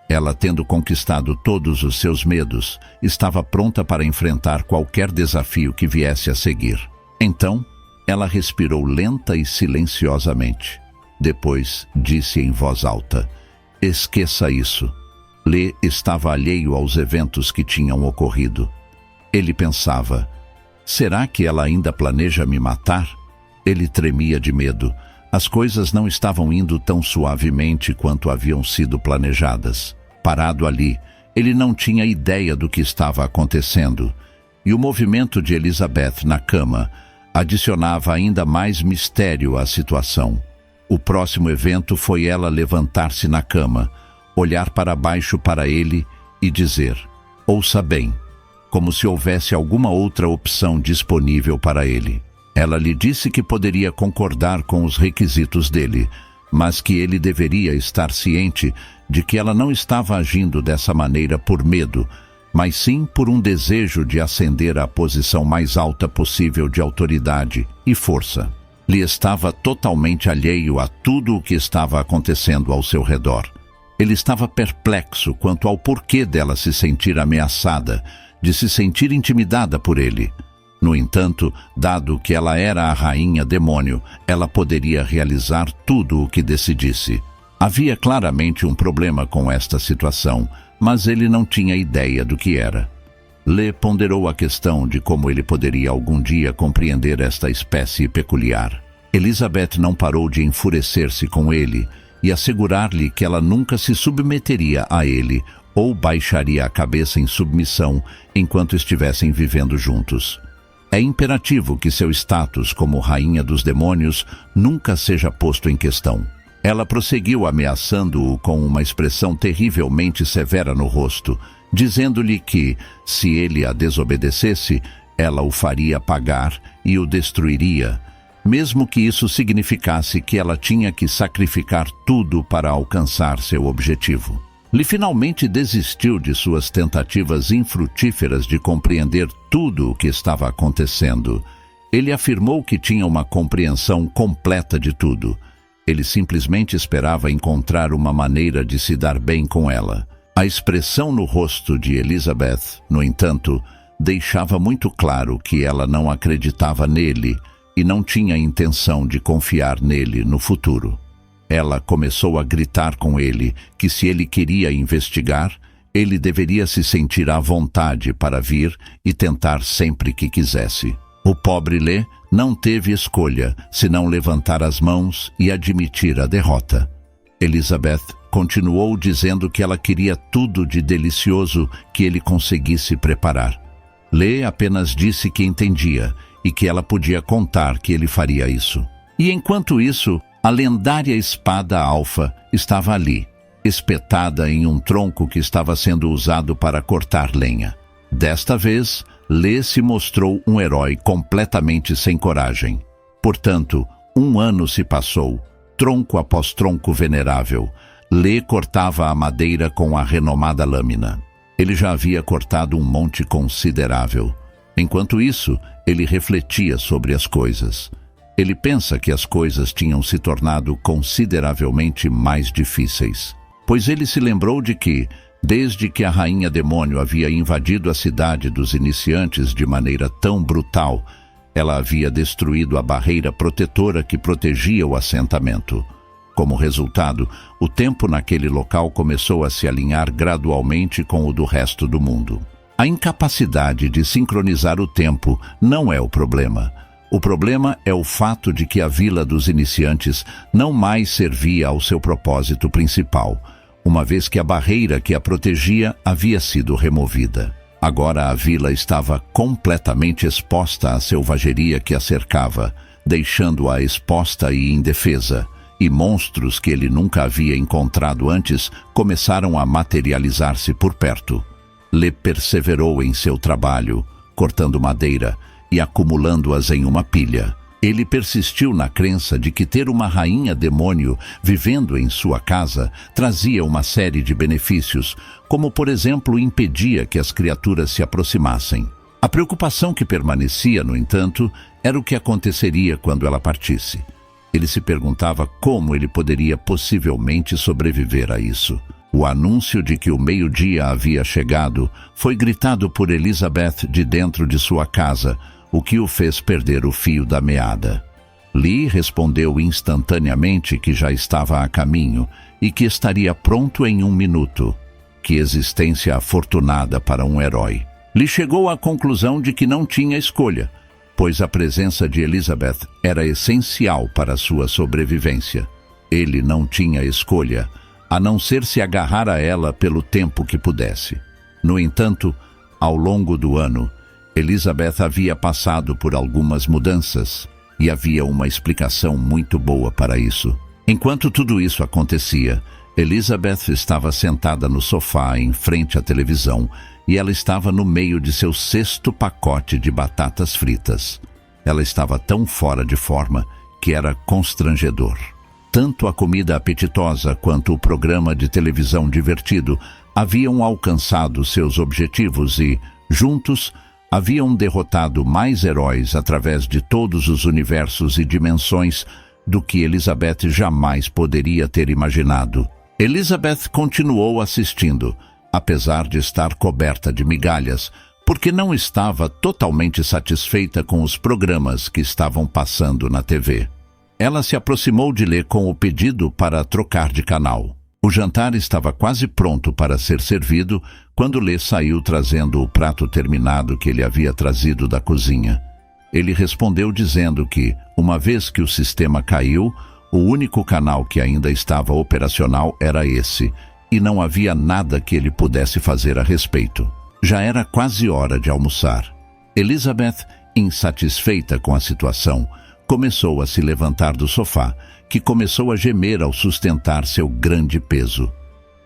Ela, tendo conquistado todos os seus medos, estava pronta para enfrentar qualquer desafio que viesse a seguir. Então, ela respirou lenta e silenciosamente. Depois, disse em voz alta: "Esqueça isso." Lê estava alheio aos eventos que tinham ocorrido. Ele pensava: será que ela ainda planeja me matar? Ele tremia de medo. As coisas não estavam indo tão suavemente quanto haviam sido planejadas. Parado ali, ele não tinha ideia do que estava acontecendo. E o movimento de Elizabeth na cama adicionava ainda mais mistério à situação. O próximo evento foi ela levantar-se na cama, olhar para baixo para ele e dizer: "Ouça bem", como se houvesse alguma outra opção disponível para ele. Ela lhe disse que poderia concordar com os requisitos dele, mas que ele deveria estar ciente de que ela não estava agindo dessa maneira por medo, mas sim por um desejo de ascender à posição mais alta possível de autoridade e força. Lhe estava totalmente alheio a tudo o que estava acontecendo ao seu redor. Ele estava perplexo quanto ao porquê dela se sentir ameaçada, de se sentir intimidada por ele. No entanto, dado que ela era a rainha demônio, ela poderia realizar tudo o que decidisse. Havia claramente um problema com esta situação, mas ele não tinha ideia do que era. Lê ponderou a questão de como ele poderia algum dia compreender esta espécie peculiar. Elizabeth não parou de enfurecer-se com ele e assegurar-lhe que ela nunca se submeteria a ele ou baixaria a cabeça em submissão enquanto estivessem vivendo juntos. É imperativo que seu status como rainha dos demônios nunca seja posto em questão. Ela prosseguiu ameaçando-o com uma expressão terrivelmente severa no rosto, dizendo-lhe que, se ele a desobedecesse, ela o faria pagar e o destruiria, mesmo que isso significasse que ela tinha que sacrificar tudo para alcançar seu objetivo. Lê finalmente desistiu de suas tentativas infrutíferas de compreender tudo o que estava acontecendo. Ele afirmou que tinha uma compreensão completa de tudo. Ele simplesmente esperava encontrar uma maneira de se dar bem com ela. A expressão no rosto de Elizabeth, no entanto, deixava muito claro que ela não acreditava nele e não tinha intenção de confiar nele no futuro. Ela começou a gritar com ele que, se ele queria investigar, ele deveria se sentir à vontade para vir e tentar sempre que quisesse. O pobre Lê não teve escolha senão levantar as mãos e admitir a derrota. Elizabeth continuou dizendo que ela queria tudo de delicioso que ele conseguisse preparar. Lê apenas disse que entendia e que ela podia contar que ele faria isso. E enquanto isso, a lendária espada alfa estava ali, espetada em um tronco que estava sendo usado para cortar lenha. Desta vez, Lê se mostrou um herói completamente sem coragem. Portanto, 1 ano se passou, tronco após tronco venerável. Lê cortava a madeira com a renomada lâmina. Ele já havia cortado um monte considerável. Enquanto isso, ele refletia sobre as coisas. Ele pensa que as coisas tinham se tornado consideravelmente mais difíceis, pois ele se lembrou de que, desde que a rainha demônio havia invadido a cidade dos iniciantes de maneira tão brutal, ela havia destruído a barreira protetora que protegia o assentamento. Como resultado, o tempo naquele local começou a se alinhar gradualmente com o do resto do mundo. A incapacidade de sincronizar o tempo não é o problema. O problema é o fato de que a Vila dos Iniciantes não mais servia ao seu propósito principal, uma vez que a barreira que a protegia havia sido removida. Agora a vila estava completamente exposta à selvageria que a cercava, deixando-a exposta e indefesa, e monstros que ele nunca havia encontrado antes começaram a materializar-se por perto. Lê perseverou em seu trabalho, cortando madeira, e acumulando-as em uma pilha. Ele persistiu na crença de que ter uma rainha demônio vivendo em sua casa trazia uma série de benefícios, como, por exemplo, impedia que as criaturas se aproximassem. A preocupação que permanecia, no entanto, era o que aconteceria quando ela partisse. Ele se perguntava como ele poderia possivelmente sobreviver a isso. O anúncio de que o meio-dia havia chegado foi gritado por Elizabeth de dentro de sua casa, o que o fez perder o fio da meada. Lee respondeu instantaneamente que já estava a caminho e que estaria pronto em 1 minuto. Que existência afortunada para um herói! Lee chegou à conclusão de que não tinha escolha, pois a presença de Elizabeth era essencial para sua sobrevivência. Ele não tinha escolha, a não ser se agarrar a ela pelo tempo que pudesse. No entanto, ao longo do ano, Elizabeth havia passado por algumas mudanças, e havia uma explicação muito boa para isso. Enquanto tudo isso acontecia, Elizabeth estava sentada no sofá em frente à televisão, e ela estava no meio de seu 6º pacote de batatas fritas. Ela estava tão fora de forma que era constrangedor. Tanto a comida apetitosa quanto o programa de televisão divertido haviam alcançado seus objetivos e, juntos, haviam derrotado mais heróis através de todos os universos e dimensões do que Elizabeth jamais poderia ter imaginado. Elizabeth continuou assistindo, apesar de estar coberta de migalhas, porque não estava totalmente satisfeita com os programas que estavam passando na TV. Ela se aproximou de Lee com o pedido para trocar de canal. O jantar estava quase pronto para ser servido quando Lee saiu trazendo o prato terminado que ele havia trazido da cozinha. Ele respondeu dizendo que, uma vez que o sistema caiu, o único canal que ainda estava operacional era esse, e não havia nada que ele pudesse fazer a respeito. Já era quase hora de almoçar. Elizabeth, insatisfeita com a situação, começou a se levantar do sofá, que começou a gemer ao sustentar seu grande peso.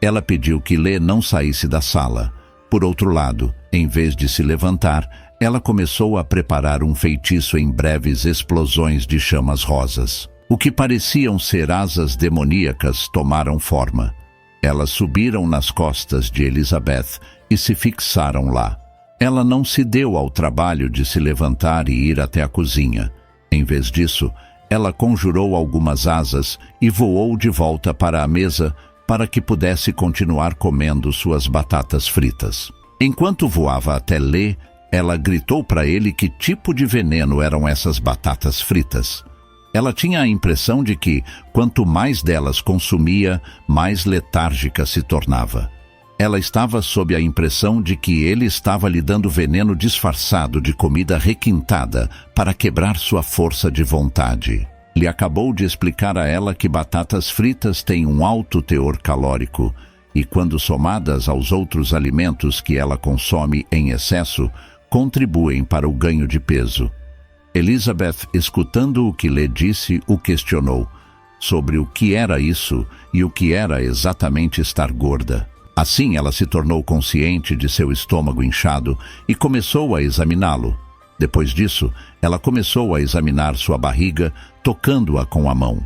Ela pediu que Lee não saísse da sala. Por outro lado, em vez de se levantar, ela começou a preparar um feitiço em breves explosões de chamas rosas. O que pareciam ser asas demoníacas tomaram forma. Elas subiram nas costas de Elizabeth e se fixaram lá. Ela não se deu ao trabalho de se levantar e ir até a cozinha. Em vez disso, ela conjurou algumas asas e voou de volta para a mesa para que pudesse continuar comendo suas batatas fritas. Enquanto voava até Lee, ela gritou para ele que tipo de veneno eram essas batatas fritas. Ela tinha a impressão de que, quanto mais delas consumia, mais letárgica se tornava. Ela estava sob a impressão de que ele estava lhe dando veneno disfarçado de comida requintada para quebrar sua força de vontade. Ele acabou de explicar a ela que batatas fritas têm um alto teor calórico e, quando somadas aos outros alimentos que ela consome em excesso, contribuem para o ganho de peso. Elizabeth, escutando o que Lee disse, o questionou sobre o que era isso e o que era exatamente estar gorda. Assim, ela se tornou consciente de seu estômago inchado e começou a examiná-lo. Depois disso, ela começou a examinar sua barriga, tocando-a com a mão.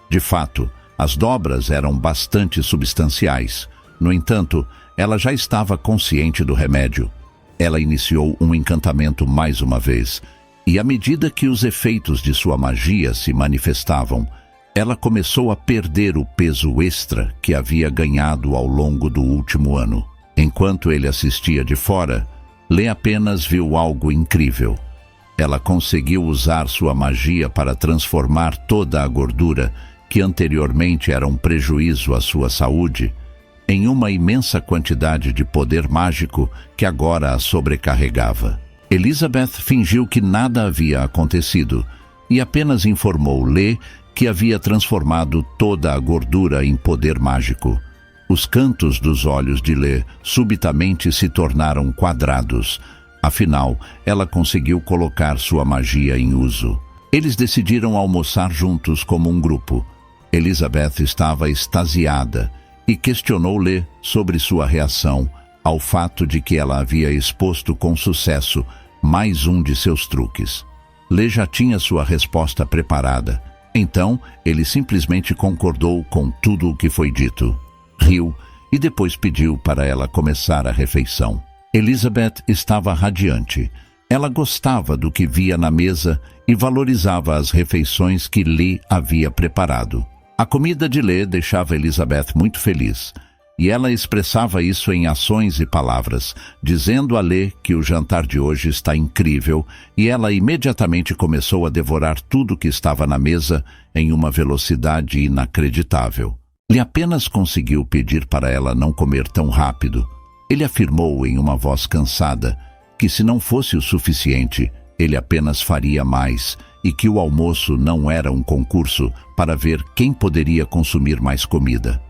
De fato, as dobras eram bastante substanciais. No entanto, ela já estava consciente do remédio. Ela iniciou um encantamento mais uma vez, e à medida que os efeitos de sua magia se manifestavam, ela começou a perder o peso extra que havia ganhado ao longo do último ano. Enquanto ele assistia de fora, Lee apenas viu algo incrível. Ela conseguiu usar sua magia para transformar toda a gordura, que anteriormente era um prejuízo à sua saúde, em uma imensa quantidade de poder mágico que agora a sobrecarregava. Elizabeth fingiu que nada havia acontecido e apenas informou Lee que havia transformado toda a gordura em poder mágico. Os cantos dos olhos de Lee subitamente se tornaram quadrados. Afinal, ela conseguiu colocar sua magia em uso. Eles decidiram almoçar juntos como um grupo. Elizabeth estava extasiada e questionou Lee sobre sua reação ao fato de que ela havia exposto com sucesso mais um de seus truques. Lê já tinha sua resposta preparada. Então, ele simplesmente concordou com tudo o que foi dito. Riu e depois pediu para ela começar a refeição. Elizabeth estava radiante. Ela gostava do que via na mesa e valorizava as refeições que Lee havia preparado. A comida de Lee deixava Elizabeth muito feliz, e ela expressava isso em ações e palavras, dizendo a Lee que o jantar de hoje está incrível, e ela imediatamente começou a devorar tudo que estava na mesa em uma velocidade inacreditável. Lee apenas conseguiu pedir para ela não comer tão rápido. Ele afirmou em uma voz cansada que se não fosse o suficiente, ele apenas faria mais e que o almoço não era um concurso para ver quem poderia consumir mais comida.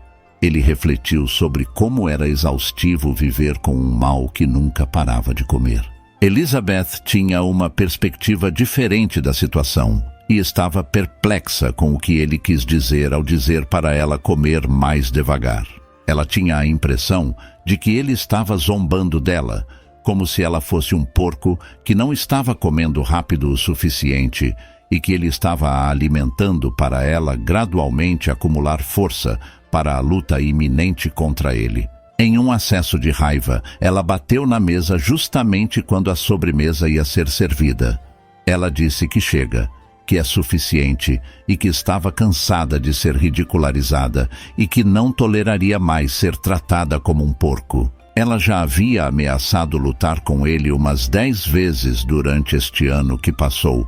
Ele refletiu sobre como era exaustivo viver com um mal que nunca parava de comer. Elizabeth tinha uma perspectiva diferente da situação e estava perplexa com o que ele quis dizer ao dizer para ela comer mais devagar. Ela tinha a impressão de que ele estava zombando dela, como se ela fosse um porco que não estava comendo rápido o suficiente e que ele estava a alimentando para ela gradualmente acumular força para a luta iminente contra ele. Em um acesso de raiva, ela bateu na mesa justamente quando a sobremesa ia ser servida. Ela disse que chega, que é suficiente e que estava cansada de ser ridicularizada e que não toleraria mais ser tratada como um porco. Ela já havia ameaçado lutar com ele umas 10 vezes durante este ano que passou,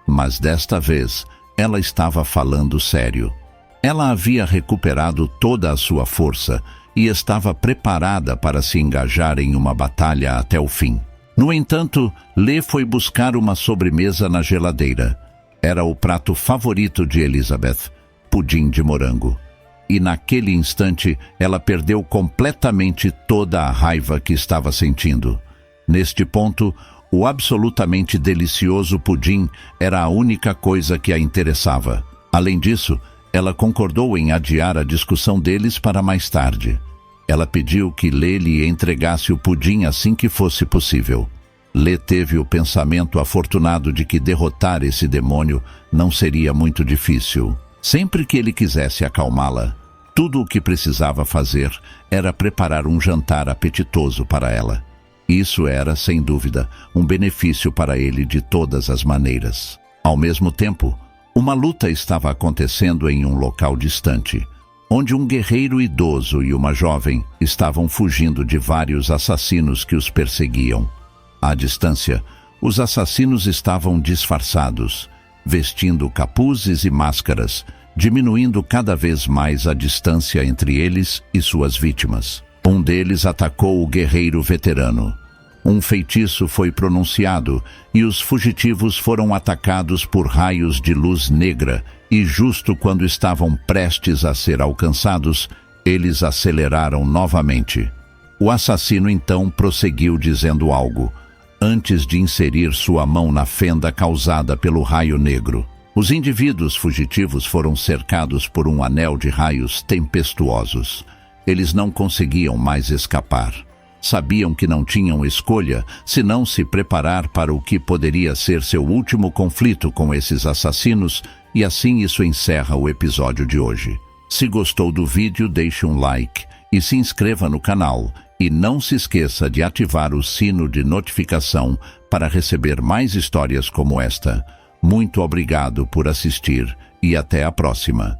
mas desta vez ela estava falando sério. Ela havia recuperado toda a sua força e estava preparada para se engajar em uma batalha até o fim. No entanto, Lee foi buscar uma sobremesa na geladeira. Era o prato favorito de Elizabeth, pudim de morango. E naquele instante, ela perdeu completamente toda a raiva que estava sentindo. Neste ponto, o absolutamente delicioso pudim era a única coisa que a interessava. Além disso, ela concordou em adiar a discussão deles para mais tarde. Ela pediu que Lee lhe entregasse o pudim assim que fosse possível. Lee teve o pensamento afortunado de que derrotar esse demônio não seria muito difícil. Sempre que ele quisesse acalmá-la, tudo o que precisava fazer era preparar um jantar apetitoso para ela. Isso era, sem dúvida, um benefício para ele de todas as maneiras. Ao mesmo tempo, uma luta estava acontecendo em um local distante, onde um guerreiro idoso e uma jovem estavam fugindo de vários assassinos que os perseguiam. À distância, os assassinos estavam disfarçados, vestindo capuzes e máscaras, diminuindo cada vez mais a distância entre eles e suas vítimas. Um deles atacou o guerreiro veterano. Um feitiço foi pronunciado e os fugitivos foram atacados por raios de luz negra e justo quando estavam prestes a ser alcançados, eles aceleraram novamente. O assassino então prosseguiu dizendo algo, antes de inserir sua mão na fenda causada pelo raio negro. Os indivíduos fugitivos foram cercados por um anel de raios tempestuosos. Eles não conseguiam mais escapar. Sabiam que não tinham escolha senão se preparar para o que poderia ser seu último conflito com esses assassinos, e assim isso encerra o episódio de hoje. Se gostou do vídeo, deixe um like e se inscreva no canal. E não se esqueça de ativar o sino de notificação para receber mais histórias como esta. Muito obrigado por assistir e até a próxima.